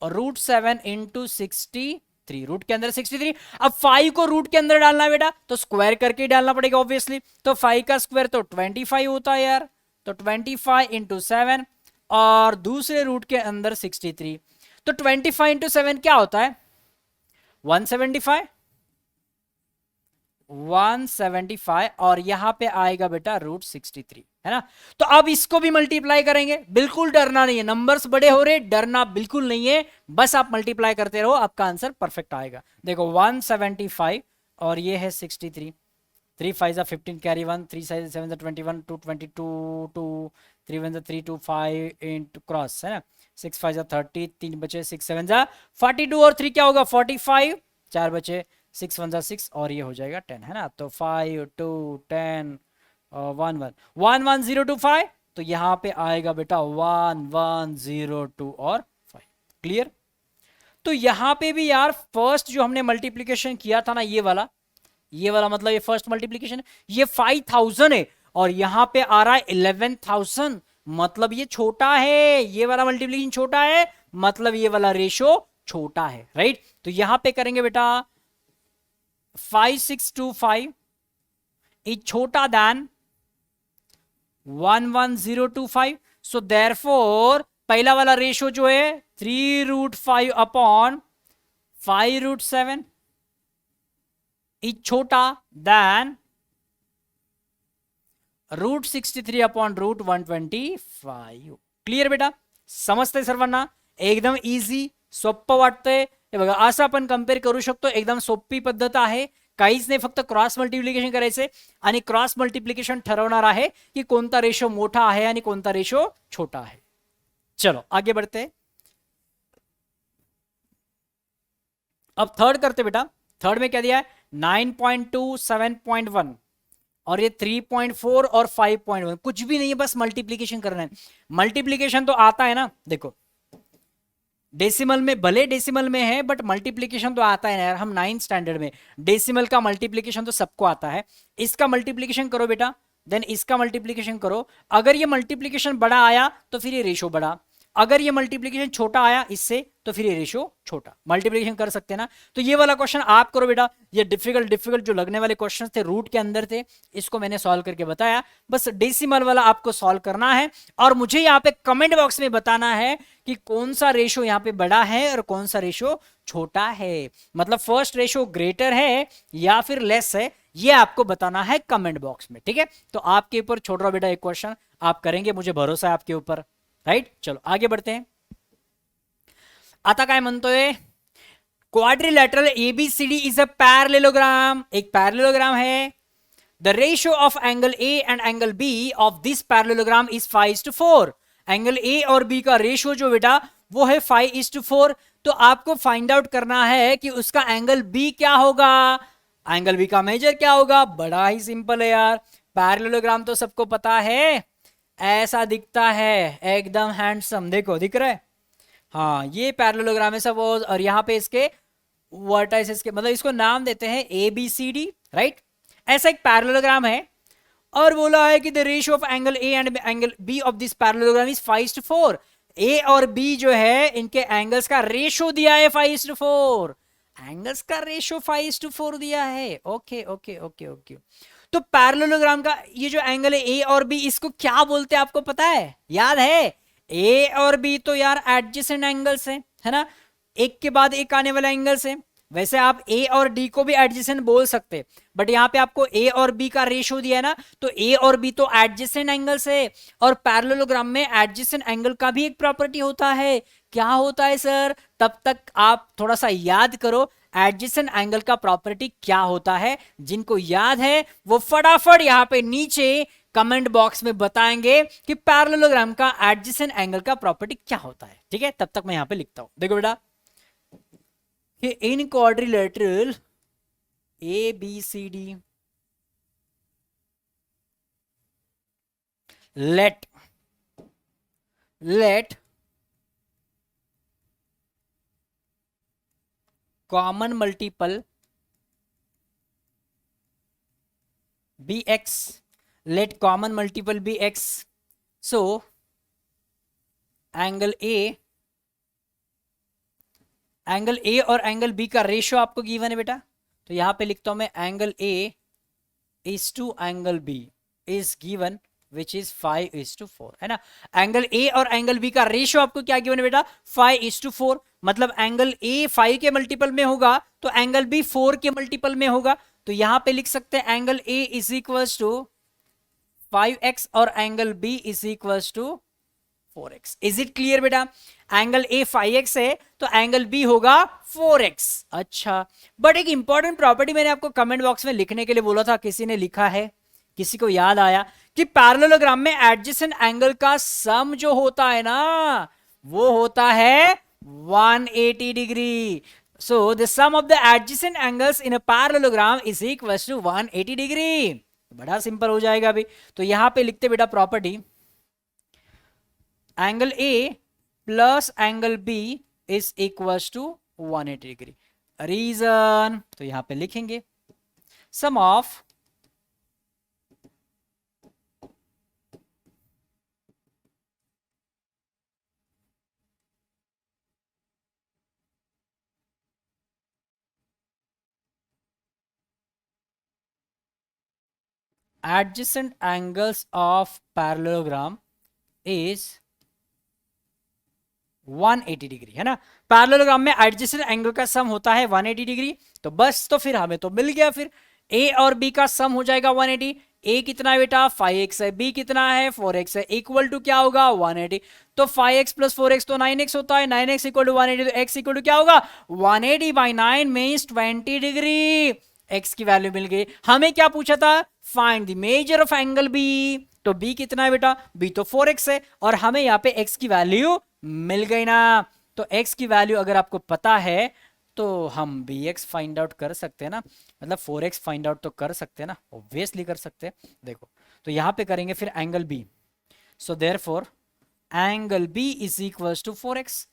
√7 इंटू 63, रूट के अंदर 63। अब 5 को रूट के अंदर डालना है बेटा तो स्क्वायर करके ही डालना पड़ेगा ऑब्वियसली, तो 5 का स्क्वायर तो 25 होता है यार, तो 25 इंटू 7 और दूसरे रूट के अंदर 63, तो 25 इंटू 7 क्या होता है 175, 175 और यहां पे आएगा बेटा √63, है ना। तो अब इसको भी मल्टीप्लाई करेंगे, बिल्कुल डरना नहीं है, नंबर्स बड़े हो रहे, डरना बिल्कुल नहीं है, बस आप मल्टीप्लाई करते रहो, आपका आंसर परफेक्ट आएगा। देखो 175 और ये है 63, 3 5 15 कैरी 1, 3 7 21, 2 22 2 3 1 3 2 5 इंटू क्रॉस, है ना, 6 5 30, 3 बचे, 6 7 42 और 3 क्या होगा 45, 4 बचे, 6 1 6 और ये हो जाएगा 10, है ना। तो 5 2 10 1 1 1 1 0 2 5, तो यहाँ पे आएगा बेटा 1 1 0 2 और 5। क्लियर। तो यहाँ पे भी यार फर्स्ट जो हमने मल्टीप्लीकेशन किया था ना, ये वाला मतलब ये फर्स्ट मल्टीप्लीकेशन, ये 5000 है और यहाँ पे आ रहा है 11000, मतलब ये छोटा है, ये वाला मल्टीप्लीकेशन छोटा है, मतलब ये वाला रेशो छोटा है, राइट। तो यहां पे करेंगे बेटा 5625 इज छोटा देन 11025, सो देयरफॉर पहला वाला रेशो जो है 3√5 अपॉन 5√7 इज छोटा देन √63 अपॉन √125। क्लियर बेटा, समजते सर्वांना, एकदम इझी सोप्पं वाटतंय हे बघा, असं आपण कंपेअर करू शकतो, एकदम सोपी पद्धत आहे, काहीच नाही, फक्त क्रॉस मल्टिप्लिकेशन करायचे आणि क्रॉस मल्टिप्लिकेशन ठरवणार आहे की कोणता रेशो मोठा आहे आणि कोणता रेशो छोटा आहे। चलो आगे बढ़ते हैं, अब थर्ड करते बेटा। थर्ड में क्या दिया है 9.2 7.1 और ये 3.4 और 5.1, कुछ भी नहीं है, बस मल्टीप्लीकेशन करना है। मल्टीप्लीकेशन तो आता है ना, देखो डेसिमल में, भले डेसिमल में है बट मल्टीप्लीकेशन तो आता है ना यार, हम 9th स्टैंडर्ड में, डेसिमल का मल्टीप्लीकेशन तो सबको आता है। इसका मल्टीप्लीकेशन करो बेटा, देन इसका मल्टीप्लीकेशन करो, अगर ये मल्टीप्लीकेशन बड़ा आया तो फिर ये रेशो बड़ा, अगर ये मल्टीप्लीकेशन छोटा आया इससे तो फिर ये रेशो छोटा, मल्टीप्लीकेशन कर सकते हैं ना। तो ये वाला क्वेश्चन आप करो बेटा, ये डिफिकल्ट जो लगने वाले क्वेश्चंस थे रूट के अंदर थे, इसको मैंने सॉल्व करके बताया, बस डेसिमल वाला आपको सॉल्व करना है और मुझे यहाँ पे कमेंट बॉक्स में बताना है कि कौन सा रेशो यहाँ पे बड़ा है और कौन सा रेशो छोटा है, मतलब फर्स्ट रेशो ग्रेटर है या फिर लेस है, ये आपको बताना है कमेंट बॉक्स में, ठीक है। तो आपके ऊपर छोड़ रहा हूं बेटा एक क्वेश्चन, आप करेंगे, मुझे भरोसा है आपके ऊपर, राइट। चलो आगे बढ़ते हैं, आता काय म्हणतोय, quadrilateral ABCD is a parallelogram, एक पैरेललोग्राम है, the ratio of angle A and angle B of this parallelogram is 5:4, angle A और बी का रेशियो जो बेटा वो है 5:4, तो आपको फाइंड आउट करना है कि उसका एंगल बी क्या होगा, एंगल बी का मेजर क्या होगा, बड़ा ही सिंपल है यार, पैरेललोग्राम तो सबको पता है, ऐसा दिखता है एकदम हैंडसम, देखो दिख रहा है, हाँ ये पैरेललोग्राम है सपोज, और यहाँ पे इसके वर्टाइसेस के मतलब इसको नाम देते हैं A B C D, right. ऐसा एक पैरेललोग्राम है और बोला है कि the ratio of angle A and angle B of this parallelogram is 5:4। A और बी जो है इनके एंगल्स का रेशियो दिया है 5:4, एंगल्स का रेशियो 5:4 दिया है। Okay okay okay okay. तो पैरेललोग्राम का ये जो एंगल है ए और बी, इसको क्या बोलते हैं आपको पता है, याद है? ए और बी तो यार एडजेसेंट एंगल्स है ना, एक के बाद एक आने वाला एंगल्स है। वैसे आप ए और डी को भी एडजेसेंट बोल सकते, बट यहाँ पे आपको ए और बी का रेशियो दिया है ना, तो ए और बी तो एडजेसेंट एंगल्स है। और पैरेललोग्राम में एडजेसेंट एंगल का भी एक प्रॉपर्टी होता है। क्या होता है सर? तब तक आप थोड़ा सा याद करो एडजेसेंट एंगल का प्रॉपर्टी क्या होता है। जिनको याद है वो फटाफट यहाँ पे नीचे कमेंट बॉक्स में बताएंगे कि पैरेललोग्राम का एडजेसेंट एंगल का प्रॉपर्टी क्या होता है। ठीक है, तब तक मैं यहाँ पे लिखता हूं, देखो बेटा कि in quadrilateral A B C D let common multiple be x, let common multiple be x, so angle A और एंगल बी का रेशियो आपको गिवन है बेटा, तो यहां पे लिखता हूं मैं angle A is to angle B is given which is 5:4, है ना। एंगल ए और एंगल बी का रेशियो आपको क्या गिवन है बेटा? 5:4। मतलब एंगल ए 5 के मल्टीपल में होगा तो एंगल बी 4 के मल्टीपल में होगा। तो यहां पे लिख सकते हैं angle A is equal to 5x और angle B is equal to 4x। Is it clear बेटा? एंगल ए 5x है तो एंगल बी होगा 4x। अच्छा, बट एक इंपॉर्टेंट प्रॉपर्टी मैंने आपको कमेंट बॉक्स में लिखने के लिए बोला था, किसी ने लिखा है? किसी को याद आया कि पैरेललोग्राम में एडजेसेंट एंगल का सम जो होता है ना वो होता है 180 degree. So the sum of the adjacent angles in a parallelogram is equal to 180 degree. बड़ा सिंपल हो जाएगा अभी। तो यहां पे लिखते बेटा property angle A plus angle B is equal to 180 degree. Reason तो यहां पे लिखेंगे sum of adjacent angles of parallelogram is 180 degree, है ना। पैरेललोग्राम में एडजेसेंट एंगल का सम होता है 180 डिग्री। तो बस तो फिर हमें तो मिल गया, फिर ए और बी का सम हो जाएगा 180। ए कितना है बेटा? 5x है, बी कितना है? 4x है, इक्वल टू क्या होगा? 180। तो 5x प्लस 4x तो 9x होता है, 9x इक्वल टू 180, तो x इक्वल टू क्या होगा? 180 बाई 9 मीन्स 20 डिग्री। x की वैल्यू मिल गई। हमें क्या पूछा था? Find the measure of angle B. तो b कितना है बेटा? b तो 4x है और हमें यहाँ पे x की वैल्यू मिल गई ना। तो x की वैल्यू अगर आपको पता है तो हम bx फाइंड आउट कर सकते हैं ना, मतलब 4x फाइंड आउट तो कर सकते हैं ना, ऑब्वियसली कर सकते हैं। देखो तो यहाँ पे करेंगे फिर angle b। So therefore angle b is equal to 4x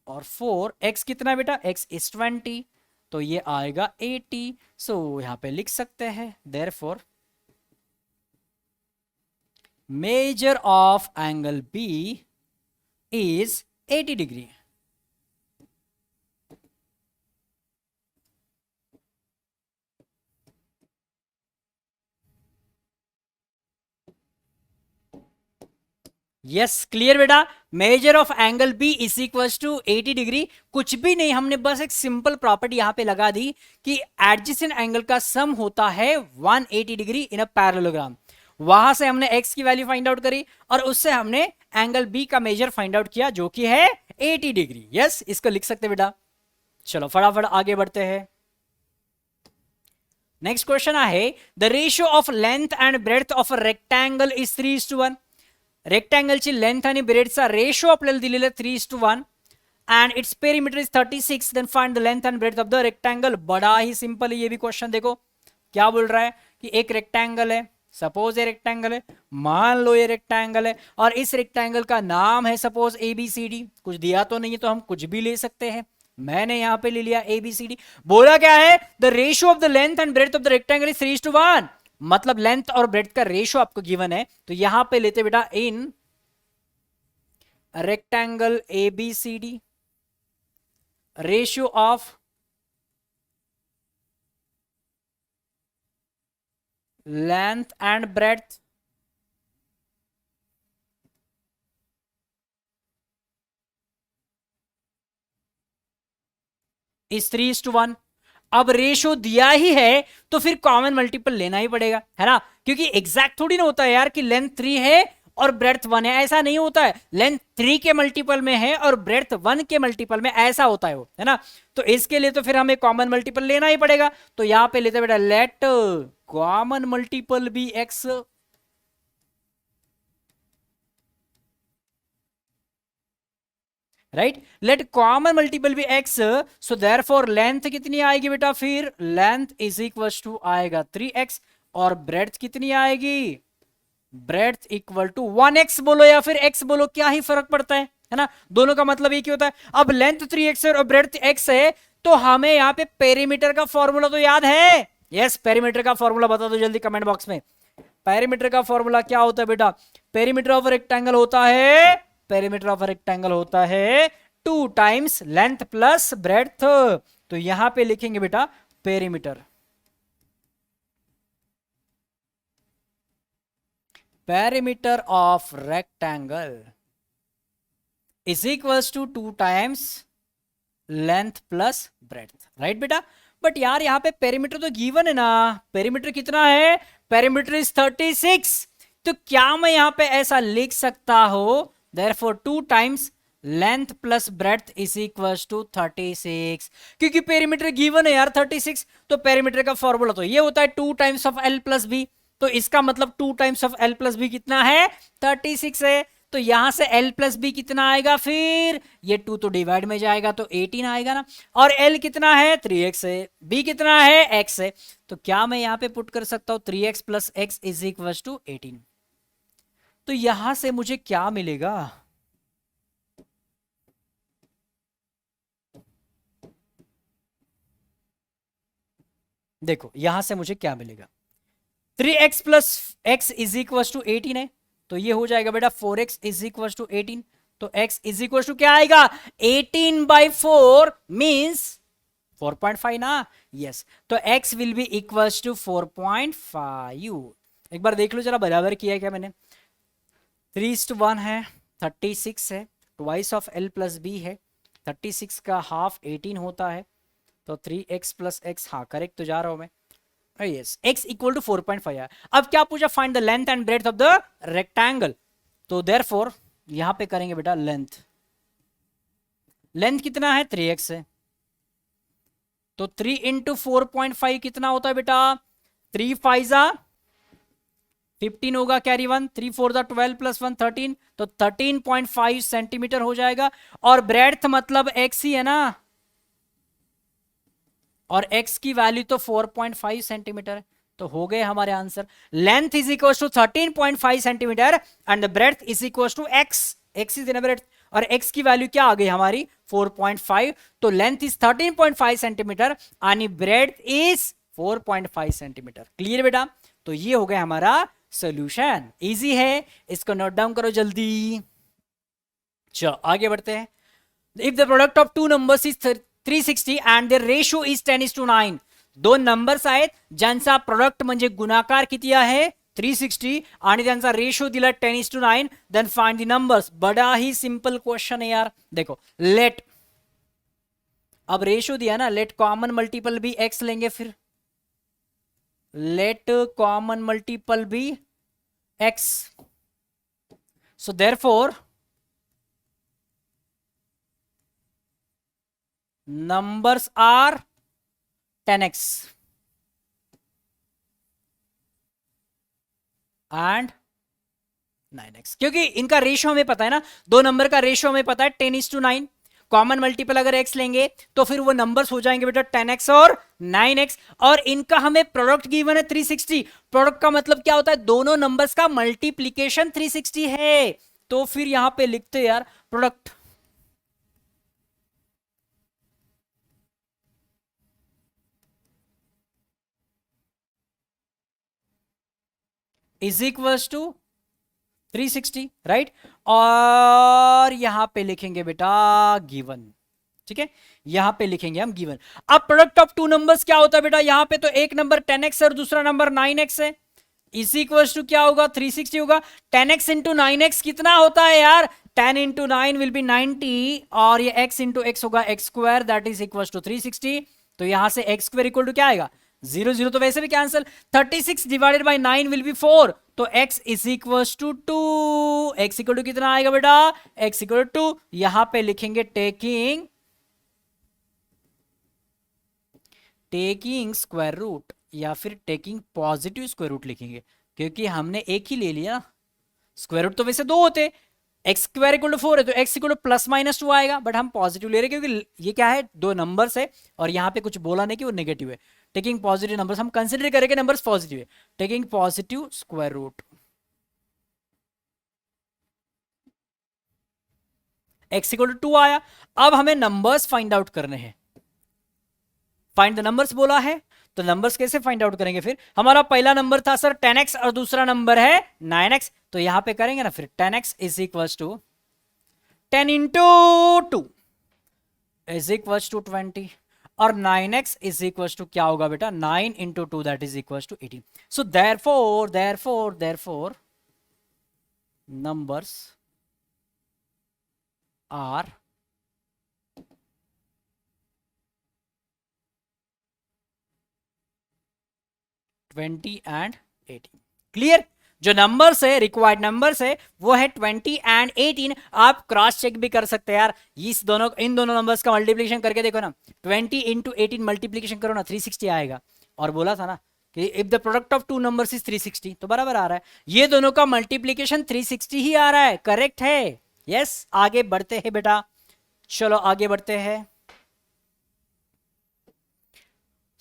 और 4x कितना है बेटा? x इज 20, तो ये आएगा 80। सो यहाँ पे लिख सकते हैं therefore measure of angle B is 80 degree. Yes clear बेटा? Measure of angle B is equal to 80 degree. कुछ भी नहीं, हमने बस एक सिंपल प्रॉपर्टी यहां पे लगा दी कि एडजेसेंट एंगल का सम होता है 180 डिग्री इन अ पैरेललोग्राम। वहां से हमने x की वैल्यू फाइंड आउट करी और उससे हमने एंगल b का मेजर फाइंड आउट किया जो कि है 80 डिग्री। यस, इसको लिख सकते बेटा। चलो फटाफट आगे बढ़ते हैं। नेक्स्ट क्वेश्चन आहे the ratio of length and breadth of a rectangle is 3:1। रेक्टँगलची लेंथ आणि ब्रेडचा रेशो आपल्याला दिलेला 3:1 and its perimeter is 36। Then find the length and breadth of the rectangle. बड़ा ही सिंपल है ये भी क्वेश्चन। देखो क्या बोल रहा है कि एक रेक्टेंगल है, सपोज ये रेक्टेंगल है, मान लो ये रेक्टेंगल है, और इस रेक्टेंगल का नाम है सपोज ABCD। कुछ दिया तो नहीं है तो हम कुछ भी ले सकते हैं, मैंने यहां पे ले लिया ABCD। बोला क्या है, the ratio of the length and breadth of the rectangle is 3:1, मतलब लेंथ और ब्रेड्थ का रेशियो आपको गिवन है, तो यहां पे लेते बेटा in rectangle ABCD ratio of length and breadth is 3:1। अब रेशो दिया ही है तो फिर कॉमन मल्टीपल लेना ही पड़ेगा, है ना, क्योंकि एग्जैक्ट थोड़ी ना होता है यार कि लेंथ 3 है और ब्रेड्थ 1 है, ऐसा नहीं होता है। लेंथ 3 के मल्टीपल में है और ब्रेड्थ 1 के मल्टीपल में, ऐसा होता है वो, है ना। तो इसके लिए तो फिर हमें कॉमन मल्टीपल लेना ही पड़ेगा, तो यहां पे लेते बेटा let common multiple be x, right, let common multiple be x, so therefore length कितनी आएगी बेटा, फिर लेंथ इज इक्वल टू आएगा 3x, और ब्रेड्थ कितनी आएगी, ब्रेड्थ इक्वल टू 1x बोलो या फिर x बोलो, क्या ही फर्क पड़ता है ना, दोनों का मतलब एक ही होता है। अब लेंथ 3x है और ब्रेड्थ x है, तो हमें यहाँ पे पेरीमीटर का फॉर्मूला तो याद है, यस, पेरीमीटर का फॉर्मूला बता दो जल्दी कमेंट बॉक्स में। पेरीमीटर का फॉर्मूला क्या होता है बेटा, पेरीमीटर ऑफ रेक्टेंगल होता है, पेरीमीटर ऑफ रेक्टेंगल होता है 2 टाइम्स लेंथ प्लस ब्रेड्थ, तो यहां पे लिखेंगे बेटा perimeter, perimeter of rectangle is equals to 2 times length plus breadth, right बेटा। बट यार यहाँ पे पेरीमीटर तो गिवन है ना, पेरीमीटर कितना है, पेरीमीटर इज 36, तो क्या मैं यहाँ पे ऐसा लिख सकता हूं, therefore 2 times length plus breadth is equals to 36, क्योंकि पेरीमीटर गिवन है यार 36, तो पेरीमीटर का फॉर्मूला तो ये होता है 2 times of L plus B, तो इसका मतलब 2 times of L plus b कितना है, 36 है, तो यहां से L प्लस बी कितना आएगा, फिर ये 2 तो डिवाइड में जाएगा तो 18 आएगा ना, और L कितना है 3x है, B कितना है x है, तो क्या मैं यहां पे पुट कर सकता हूं 3x plus x is equal to 18, तो यहां से मुझे क्या मिलेगा, देखो यहां से मुझे क्या मिलेगा, 3x plus x is equal to 18 है, तो ये हो जाएगा बेटा 4x इज इक्वल टू 18, तो x इज इक्वल टू क्या आएगा 18/4 मींस 4.5 ना, यस, तो x will be equal to 4.5। एक बार देख लो जरा बराबर किया है क्या मैंने, 3:1 है, 36 है, twice of L plus b है, 36 का हाफ 18 होता है, तो 3x प्लस x, हाँ करेक्ट तो जा रहा हूं मैं, यस, x इक्वल टू 4.5 है। अब क्या पूछा, find the length and breadth of the rectangle, तो देयरफॉर यहां पे करेंगे बेटा लेंथ, लेंथ कितना है 3x है, तो 3 इंटू 4.5 कितना होता है बेटा, 3 5 15 होगा, कैरी 1, 3 4 12 प्लस 1 13, तो 13.5 सेंटीमीटर हो जाएगा, और ब्रेड्थ मतलब x ही है ना, और x की वैल्यू तो 4.5 सेंटीमीटर है, तो हो गए हमारे answer, length is equal to 13.5 centimetre and the breadth is equal to x is in breadth, और x की वैल्यू क्या आ गई हमारी 4.5, तो length is 13.5 centimetre and breadth is 4.5 centimetre, clear बेटा, तो ये हो गया हमारा सॉल्यूशन, इजी है, इसको नोट डाउन करो जल्दी। चलो आगे बढ़ते हैं, if the product of two numbers is 360 and their ratio is 10:9, दो नंबर्स आहेत ज्यांचा प्रोडक्ट म्हणजे गुणाकार किती आहे 360 आणि त्यांचा रेशो दिला 10:9, देन फाइंड द नंबर्स, बड़ा ही सिंपल क्वेश्चन है यार, देखो लेट, अब रेशो दिया ना, late common multiple be x लेंगे, फिर late common multiple be x, so therefore numbers are 10x and 9x, क्योंकि इनका रेशियो हमें पता है ना, दो नंबर का रेशियो हमें पता है 10:9, कॉमन मल्टीपल अगर x लेंगे तो फिर वो नंबर्स हो जाएंगे बेटा 10x और 9x, और इनका हमें प्रोडक्ट गिवन है 360। प्रोडक्ट का मतलब क्या होता है, दोनों नंबर्स का मल्टीप्लीकेशन 360 है। तो फिर यहां पे लिखते यार product is equals to 360, right. और यहां पे लिखेंगे बेटा गिवन, ठीक है, यहां पे लिखेंगे हम गिवन। अब प्रोडक्ट ऑफ टू नंबर्स क्या होता है बेटा, यहां पे तो एक नंबर 10x और दूसरा नंबर 9x है, इज इक्वल्स टू क्या होगा 360 होगा। 10x इंटू 9x कितना होता है यार, 10 इंटू 9 विल बी 90, और ये x इंटू x होगा x square, that is equals to 360। तो यहां से x स्क्वायर इक्वल टू क्या आएगा 0 0, तो वैसे भी cancel. 36 divided by 9 will be 4, तो x is equals to 2। x equal to कितना आएगा बेटा, x इक्वल टू यहां पे लिखेंगे टेकिंग स्क्वायर रूट, या फिर टेकिंग पॉजिटिव स्क्वायर रूट लिखेंगे, क्योंकि हमने एक ही ले लिया। स्क्वायर रूट तो वैसे दो होते, एक्स स्क्वायर इक्वल टू 4 है तो x equal two plus minus 2 आएगा, बट हम पॉजिटिव ले रहे हैं क्योंकि ये क्या है, दो नंबर्स है और यहां पे कुछ बोला नहीं कि वो नेगेटिव है। टेकिंग पॉजिटिव नंबर्स हम कंसिडर करेंगे, नंबर्स पॉजिटिव है, taking positive square root, x equal to 2 आया। अब हमें नंबर्स फाइंड आउट करने हैं, फाइंड द नंबर्स बोला है, तो नंबर्स कैसे फाइंड आउट करेंगे। फिर हमारा पहला नंबर था सर 10x और दूसरा नंबर है 9x, तो यहां पे करेंगे ना फिर 10x is equal to 10 into 2 is equal to 20, और 9x इज इक्वल टू क्या होगा बेटा 9 into 2 that is equal to 18। So therefore numbers are and 18। Clear, जो नंबर्स है रिक्वायर्ड नंबर्स है वो है 20 एंड 18। आप क्रॉस चेक भी कर सकते हैं यार, इन दोनों नंबर्स का मल्टीप्लिकेशन करके देखो ना, 20 इंटू 18 मल्टीप्लिकेशन करो ना 360 आएगा, और बोला था ना कि if the product of two numbers is 360, तो बराबर आ रहा है, ये दोनों का मल्टीप्लिकेशन 360 ही आ रहा है, करेक्ट है। यस, आगे बढ़ते हैं बेटा, चलो आगे बढ़ते हैं।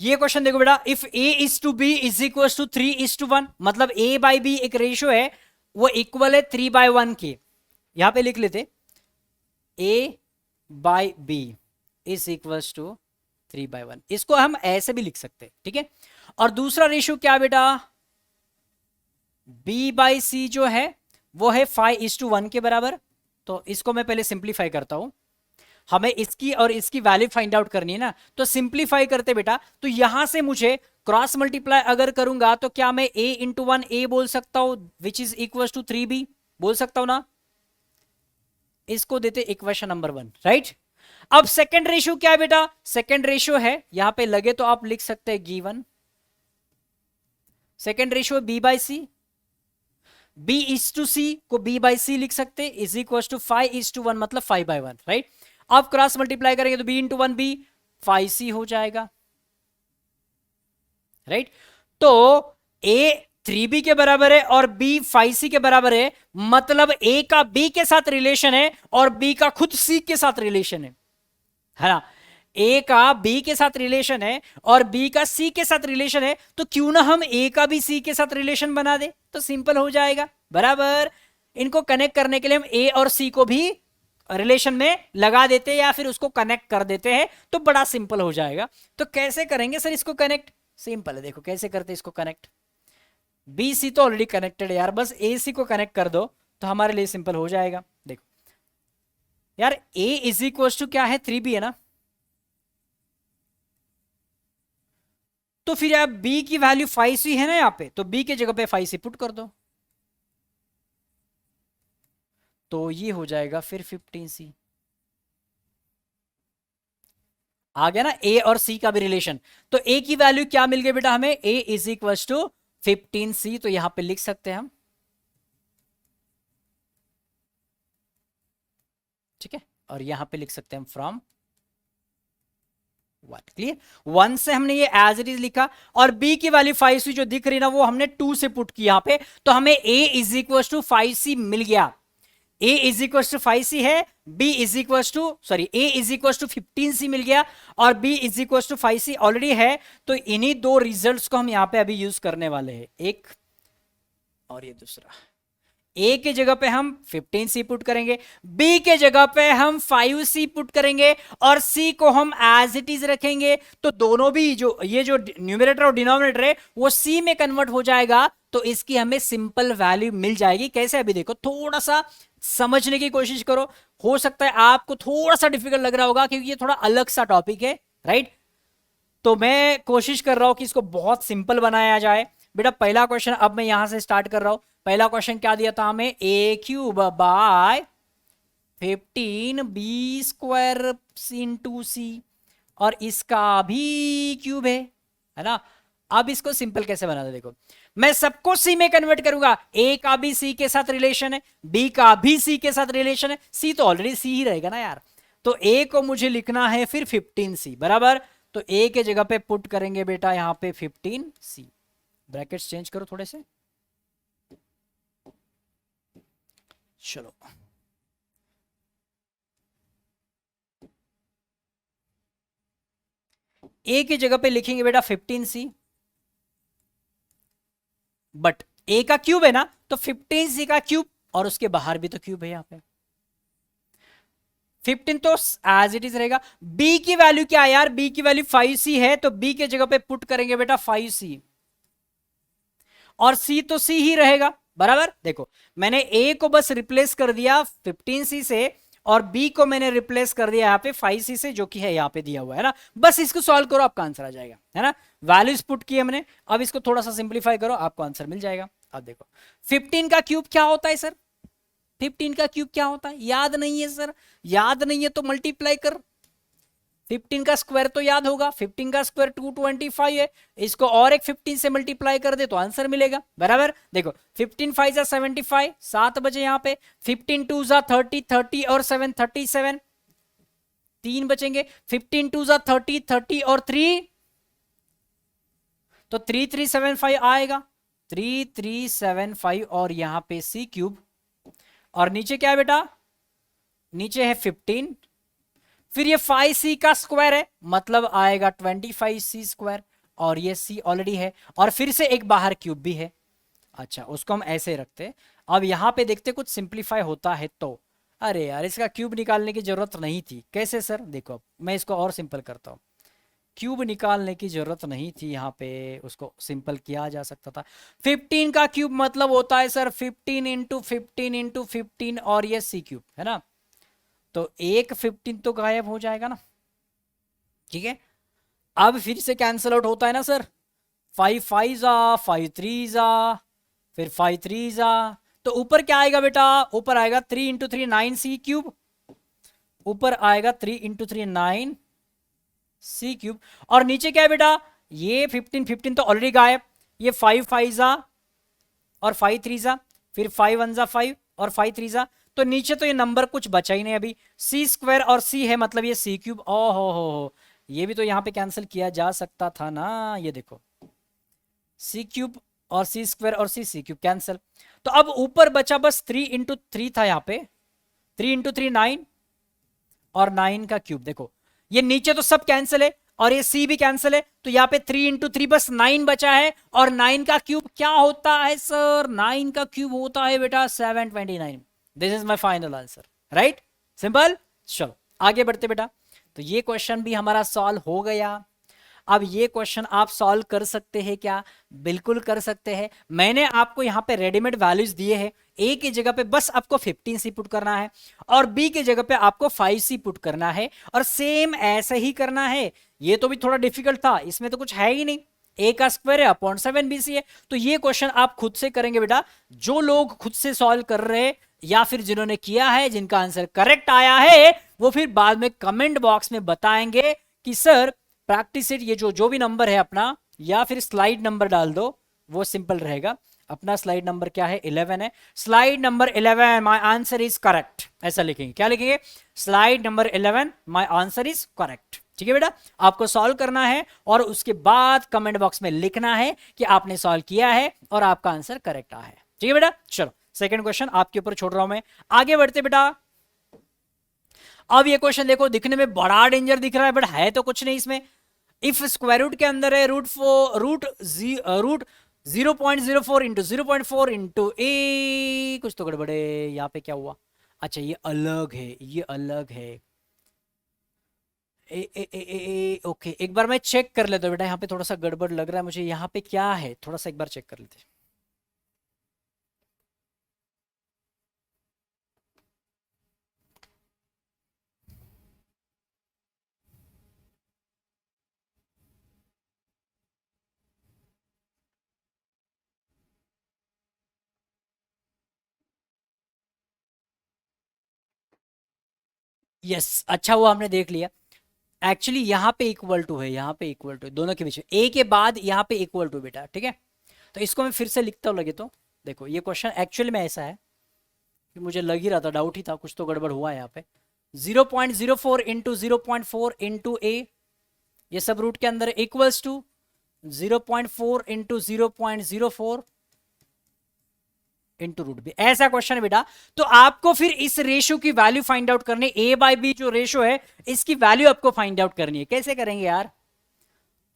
ये क्वेश्चन देखो बेटा, if a is to b is equal to 3 is to 1, मतलब a बाई बी एक रेशियो है, वो इक्वल है 3 बाई 1 के। यहां पे लिख लेते a by B is equal to 3 by 1, इसको हम ऐसे भी लिख सकते हैं, ठीक है। और दूसरा रेशियो क्या बेटा, b बाई सी जो है वो है 5 इज टू 1 के बराबर। तो इसको मैं पहले सिंप्लीफाई करता हूं, हमें इसकी और इसकी वैल्यू फाइंड आउट करनी है ना, तो सिंप्लीफाई करते बेटा, तो यहां से मुझे क्रॉस मल्टीप्लाई अगर करूंगा तो क्या मैं a इंटू 1 a बोल सकता हूं, which is equal to 3b बोल सकता हूं ना, इसको देते इक्वेशन नंबर 1, राइट। अब सेकंड रेशियो क्या है बेटा, सेकंड रेशियो है, यहां पे लगे तो आप लिख सकते हैं given, second ratio b by c, b is to c को b बाई सी लिख सकते, is equal to 5 is to 1 मतलब 5 बाई 1, राइट। अब क्रॉस मल्टीप्लाई करेंगे तो b इंटू 1 b 5c हो जाएगा, राइट। तो a 3b के बराबर है और b 5c के बराबर है, मतलब a का b के साथ रिलेशन है और b का खुद c के साथ रिलेशन है ना। a का b के साथ रिलेशन है और b का c के साथ रिलेशन है, तो क्यों ना हम a का भी c के साथ रिलेशन बना दे, तो सिंपल हो जाएगा बराबर। इनको कनेक्ट करने के लिए हम a और c को भी रिलेशन में लगा देते हैं या फिर उसको कनेक्ट कर देते हैं, तो बड़ा सिंपल हो जाएगा। तो कैसे करेंगे सर इसको कनेक्ट, सिंपल है, देखो कैसे करते इसको कनेक्ट। बी सी तो ऑलरेडी कनेक्टेड है यार, बस ए सी को कनेक्ट कर दो तो हमारे लिए सिंपल हो जाएगा। देखो यार ए इज इक्वल टू क्या है 3b है ना, तो फिर यार b की वैल्यू 5c है ना यहाँ पे, तो b के जगह पे 5c पुट कर दो, तो ये हो जाएगा फिर 15c। आ गया ना a और c का भी रिलेशन। तो a की वैल्यू क्या मिल गई बेटा हमें, a is equal to 15c, तो यहां पे लिख सकते हैं हम, ठीक है। और यहां पे लिख सकते हैं हम फ्रॉम 1, क्लियर। 1 से हमने ये एज इट इज लिखा, और b की वैल्यू 5c जो दिख रही ना वो हमने 2 से पुट की यहां पे, तो हमें a is equal to 5c मिल गया। a is equal to 5c है, b is equal to sorry a is equal to 15c मिल गया और b is equal to 5c already है। तो इन्हीं दो रिजल्ट्स को हम यहां पे अभी यूज करने वाले हैं, एक और ये दूसरा। a के जगह पे हम 15c पुट करेंगे, b के जगह पे हम 5c पुट करेंगे और c को हम एज इट इज रखेंगे। तो दोनों भी जो ये जो न्यूमरेटर और डिनोमिनेटर है वो c में कन्वर्ट हो जाएगा, तो इसकी हमें सिंपल वैल्यू मिल जाएगी। कैसे, अभी देखो, थोड़ा सा समझने की कोशिश करो। हो सकता है आपको थोड़ा सा डिफिकल्ट लग रहा होगा क्योंकि ये थोड़ा अलग सा टॉपिक है, राइट। तो मैं कोशिश कर रहा हूं कि इसको बहुत सिंपल बनाया जाए। बेटा पहला क्वेश्चन अब मैं यहां से स्टार्ट कर रहा हूं। पहला क्वेश्चन क्या दिया था हमें, a cube by 15 b square into C, और इसका भी क्यूब है ना। अब इसको सिंपल कैसे बनाते, देखो मैं सबको सी में कन्वर्ट करूंगा। ए का भी सी के साथ रिलेशन है, बी का भी सी के साथ रिलेशन है, सी तो ऑलरेडी सी ही रहेगा ना यार। तो ए को मुझे लिखना है फिर 15c बराबर। तो ए के जगह पे पुट करेंगे बेटा यहां पे 15c। ब्रैकेट्स चेंज करो थोड़े से, चलो ए की जगह पे लिखेंगे बेटा 15c, बट ए का क्यूब है ना, तो 15c का क्यूब और उसके बाहर भी तो क्यूब है यहां पे। 15 तो एज इट इज रहेगा। b की वैल्यू क्या है यार, b की वैल्यू 5c है, तो b के जगह पे पुट करेंगे बेटा 5c और c तो c ही रहेगा बराबर। देखो मैंने a को बस रिप्लेस कर दिया 15c से और b को मैंने रिप्लेस कर दिया यहाँ पे 5c से, जो कि है यहाँ पे दिया हुआ है ना। बस इसको सॉल्व करो, आपका आंसर आ जाएगा, है ना। वैल्यूज पुट किए हमने, अब इसको थोड़ा सा सिंप्लीफाई करो, आपको आंसर मिल जाएगा। अब देखो 15 का क्यूब क्या होता है सर, 15 का क्यूब क्या होता है, याद नहीं है सर, याद नहीं है तो मल्टीप्लाई कर। 15 का स्क्वायर तो याद होगा, 15 का स्क्वायर 225 है, इसको और एक 15 से मल्टीप्लाई कर दे तो आंसर मिलेगा बराबर। देखो 15 5 जा 75, 7 बचे यहाँ पे, 15 2 जा 30, 30 और 7 37, 3 बचेंगे, 15 2 जा 30, 30 और 3 तो 3375 आएगा, 3375 और यहां पे सी क्यूब, और नीचे क्या है बेटा, नीचे है 15, फिर ये 5c का स्क्वायर है मतलब आएगा 25c स्क्वायर, और ये c ऑलरेडी है, और फिर से एक बाहर क्यूब भी है। अच्छा उसको हम ऐसे रखते। अब यहां पे देखते कुछ सिंप्लीफाई होता है तो, अरे यार इसका क्यूब निकालने की जरूरत नहीं थी। कैसे सर, देखो अब मैं इसको और सिंपल करता हूं। क्यूब निकालने की जरूरत नहीं थी, यहाँ पे उसको सिंपल किया जा सकता था। 15 का क्यूब मतलब होता है सर 15 इंटू 15 इंटू 15 और ये सी क्यूब है ना, तो एक 15 तो गायब हो जाएगा ना, ठीक है। अब फिर से कैंसिल आउट होता है ना सर, 5 5 जा 5 3 जा फिर 5 3 जा, तो ऊपर क्या आएगा बेटा, ऊपर आएगा 3 इंटू 3 9 सी क्यूब, ऊपर आएगा 3 इंटू 3 9 सी क्यूब, और नीचे क्या है बेटा, ये 15 15 तो ऑलरेडी गायब, ये 5 5 जा और 5 3 जा, फिर 5 1 जा 5 और 5 3 जा, तो नीचे तो ये नंबर कुछ बचा ही नहीं अभी। सी स्क्वायर और सी है मतलब ये सी क्यूब, ओ हो, ये भी तो यहाँ पे कैंसिल किया जा सकता था ना। ये देखो सी क्यूब और सी स्क्वायर और सी क्यूब कैंसिल, तो अब ऊपर बचा बस 3 इंटू 3 था यहाँ पे, 3 इंटू 3 9 और 9 का क्यूब। देखो ये नीचे तो सब कैंसिल है और ये सी भी कैंसिल है, तो यहाँ पे 3 इंटू 3 बस 9 बचा है, और 9 का क्यूब क्या होता है सर, 9 का क्यूब होता है बेटा 729। This is my final answer, right, simple. चलो आगे बढ़ते बेटा, तो ये क्वेश्चन भी हमारा सॉल्व हो गया। अब ये क्वेश्चन आप सॉल्व कर सकते हैं क्या, बिल्कुल कर सकते हैं। मैंने आपको यहाँ पे रेडीमेड वैल्यूज दिए हैं, ए की जगह पे बस आपको 15c पुट करना है और बी की जगह पे आपको 5c पुट करना है, और सेम ऐसे ही करना है। ये तो भी थोड़ा डिफिकल्ट था, इसमें तो कुछ है ही नहीं, ए का स्क्वायर है अपॉन 7bc है। तो ये क्वेश्चन आप खुद से करेंगे बेटा, जो लोग खुद से सॉल्व कर रहे हैं या फिर जिन्होंने किया है, जिनका आंसर करेक्ट आया है, वो फिर बाद में कमेंट बॉक्स में बताएंगे कि सर प्रैक्टिस इट, ये जो भी नंबर है अपना, या फिर स्लाइड नंबर डाल दो, वो सिंपल रहेगा। अपना स्लाइड नंबर क्या है, 11 है, slide number 11 my answer is correct, ऐसा लिखेंगे। क्या लिखेंगे, slide number 11 my answer is correct. ठीक है बेटा, आपको सॉल्व करना है और उसके बाद कमेंट बॉक्स में लिखना है कि आपने सॉल्व किया है और आपका आंसर करेक्ट आया है। ठीक है बेटा, चलो सेकंड क्वेश्चन आपके ऊपर छोड़ रहा हूं मैं। आगे बढ़ते बेटा। अब ये क्वेश्चन देखो, दिखने में बड़ा डेंजर दिख रहा है बट है तो कुछ नहीं इसमें। इफ स्क्वायर रूट के अंदर है रूट 0.04 इंटू 0.4 इंटू ए, कुछ तो गड़बड़े यहाँ पे क्या हुआ। अच्छा ये अलग है, ये अलग है। ओके एक बार मैं चेक कर लेता हूँ बेटा, यहाँ पे थोड़ा सा गड़बड़ लग रहा है मुझे। यहाँ पे क्या है थोड़ा सा एक बार चेक कर लेते हैं। यस अच्छा हुआ हमने देख लिया। एक्चुअली यहाँ पे इक्वल टू है, यहाँ पे इक्वल टू दोनों के बीच में, ए के बाद यहाँ पे इक्वल टू बेटा, ठीक है। तो इसको मैं फिर से लिखता हूँ लगे तो। देखो ये क्वेश्चन एक्चुअल में ऐसा है कि मुझे लग ही रहा था, डाउट ही था, कुछ तो गड़बड़ हुआ है यहाँ पे। 0.04 इंटू 0.4 इंटू ए, ये सब रूट के अंदर equals to 0.4 into 0.04 into root b. ऐसा क्वेश्चन है बेटा। तो आपको फिर इस रेशियो की वैल्यू फाइंड आउट करनी, ए बाई बी जो रेशियो है इसकी वैल्यू आपको फाइंड आउट करनी है। कैसे करेंगे यार?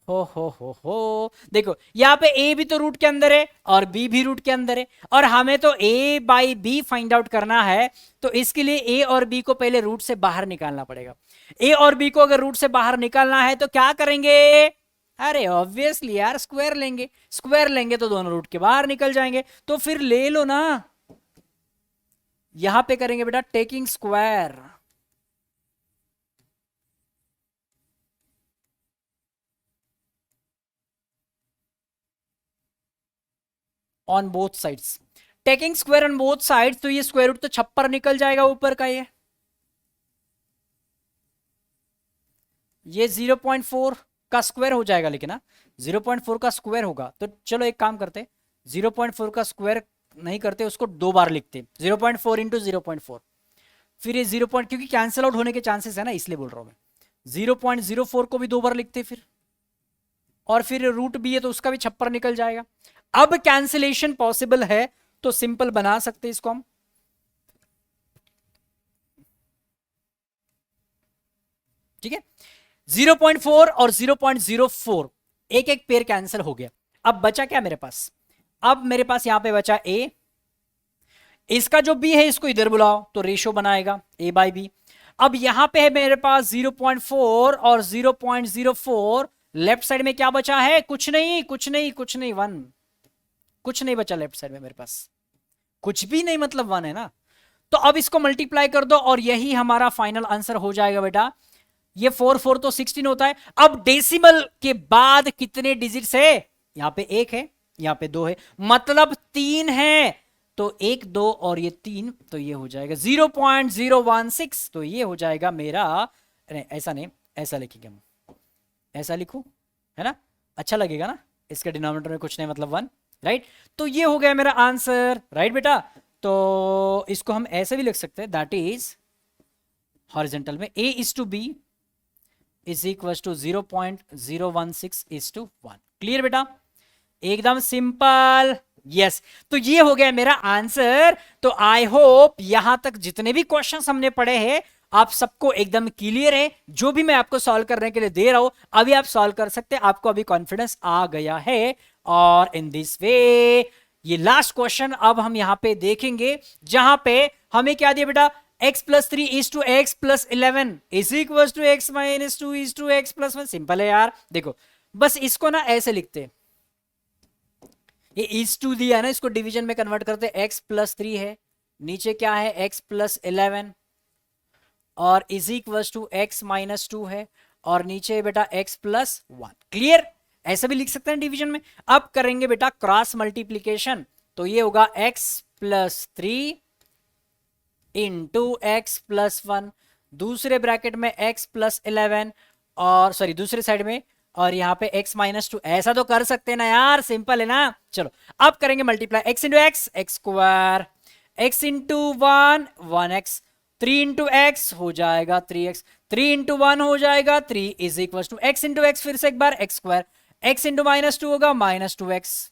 हो देखो यहाँ पे ए भी तो रूट के अंदर है और बी भी रूट के अंदर है, और हमें तो ए बाई बी फाइंड आउट करना है। तो इसके लिए ए और बी को पहले रूट से बाहर निकालना पड़ेगा। ए और बी को अगर रूट से बाहर निकालना है तो क्या करेंगे? अरे ऑब्वियसली यार स्क्वायर लेंगे, स्क्वायर लेंगे तो दोनों रूट के बाहर निकल जाएंगे। तो फिर ले लो ना, यहां पे करेंगे बेटा taking square on both sides. Taking square on both sides, तो ये स्क्वायर रूट तो छप्पर निकल जाएगा ऊपर का। ये 0.4 का स्क्वायर हो जाएगा, लेकिन ना 0.4 का स्क्वायर होगा तो चलो एक काम करते, 0.4 का स्क्वायर नहीं करते, उसको दो बार लिखते, 0.4 इंटू 0.4। फिर ये 0 क्योंकि कैंसिल आउट होने के चांसेस है ना, इसलिए बोल रहा हूं मैं। 0.04 को भी दो बार लिखते फिर, और फिर रूट भी है तो उसका भी छप्पर निकल जाएगा। अब कैंसिलेशन पॉसिबल है तो सिंपल बना सकते इसको हम, ठीक है। 0.4 और 0.04 एक एक पेयर कैंसिल हो गया। अब बचा क्या मेरे पास? अब मेरे पास यहां पे बचा ए, इसका जो बी है इसको इधर बुलाओ तो रेशियो बनाएगा ए बाई बी। अब यहां पे है मेरे पास 0.4 और 0.04, लेफ्ट साइड में क्या बचा है? कुछ नहीं कुछ नहीं कुछ नहीं, 1, कुछ नहीं बचा लेफ्ट साइड में मेरे पास, कुछ भी नहीं, मतलब 1 है ना। तो अब इसको मल्टीप्लाई कर दो और यही हमारा फाइनल आंसर हो जाएगा बेटा। ये 4 तो 16 होता है। अब डेसिमल के बाद कितने डिजिट्स है? यहां पे 1 है, यहां पे 2 है, मतलब 3 है। तो 1 2 और ये 3, तो ये हो जाएगा 0.016। तो ये हो जाएगा मेरा, नहीं ऐसा नहीं, ऐसा लिखेंगे हम, ऐसा लिखूं है ना, अच्छा लगेगा ना, इसके डिनोमिनेटर में कुछ नहीं मतलब 1, राइट। तो ये हो गया मेरा आंसर, राइट बेटा। तो इसको हम ऐसे भी लिख सकते हैं, दैट इज हॉरिजॉन्टल में a is to b is equal to 0.016 is to 1। Clear बेटा, एकदम सिंपल। यस तो ये हो गया मेरा आंसर। तो आई होप यहां तक जितने भी क्वेश्चंस हमने पढ़े हैं आप सबको एकदम क्लियर है। जो भी मैं आपको सॉल्व करने के लिए दे रहा हूं अभी आप सॉल्व कर सकते हैं, आपको अभी कॉन्फिडेंस आ गया है। और इन दिस वे ये लास्ट क्वेश्चन अब हम यहां पे देखेंगे, जहां पे हमें क्या दिया बेटा, x प्लस 3 is to x plus 11 is equal to x minus 2 is to x plus 1। Simple है यार, देखो बस इसको ना ऐसे लिखते, ये इज टू दिया है ना, इसको डिवीजन में कन्वर्ट करते, x प्लस 3 है, नीचे क्या है x प्लस 11 और is equal to x minus 2 है, और नीचे बेटा x प्लस 1। क्लियर, ऐसा भी लिख सकते हैं डिवीजन में। अब करेंगे बेटा क्रॉस मल्टीप्लीकेशन, तो ये होगा x प्लस 3 इंटू एक्स प्लस 1, दूसरे ब्रैकेट में x प्लस 11 और सॉरी दूसरे साइड में, और यहां पे x माइनस 2। ऐसा तो कर सकते हैं ना यार, सिंपल है ना। चलो अब करेंगे multiply, x into x x square, x into 1 1x, 3 into x हो जाएगा 3x, 3 इंटू 1 हो जाएगा 3 is equal to x into x, फिर से एक बार x square, x into minus 2 होगा माइनस 2x,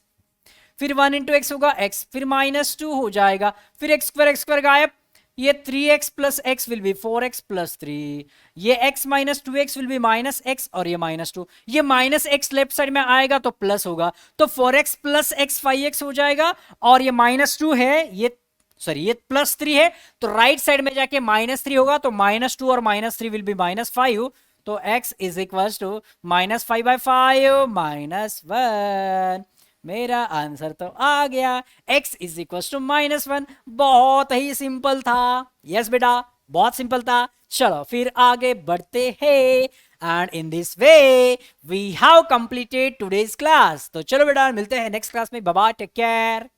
फिर 1 इंटू एक्स होगा x, फिर -2 हो जाएगा, फिर x स्क्वायर गायब, ये 3x plus x will be 4x plus 3, ये x minus 2x will be minus x, और ये -2, ये माइनस एक्स लेफ्ट साइड में आएगा तो प्लस होगा, तो 4x प्लस एक्स 5x हो जाएगा, और ये -2 है, ये सॉरी ये +3 है, तो राइट साइड में जाके -3 होगा, तो -2 और -3 विल बी -5, तो x इज इक्वल टू -5/5 -1। मेरा आंसर तो आ गया, x इज इक्वल टू -1। बहुत ही सिंपल था। यस बेटा, बहुत सिंपल था। चलो फिर आगे बढ़ते हैं, and in this way we have completed today's class. तो चलो बेटा मिलते हैं नेक्स्ट क्लास में। Bye bye, take care.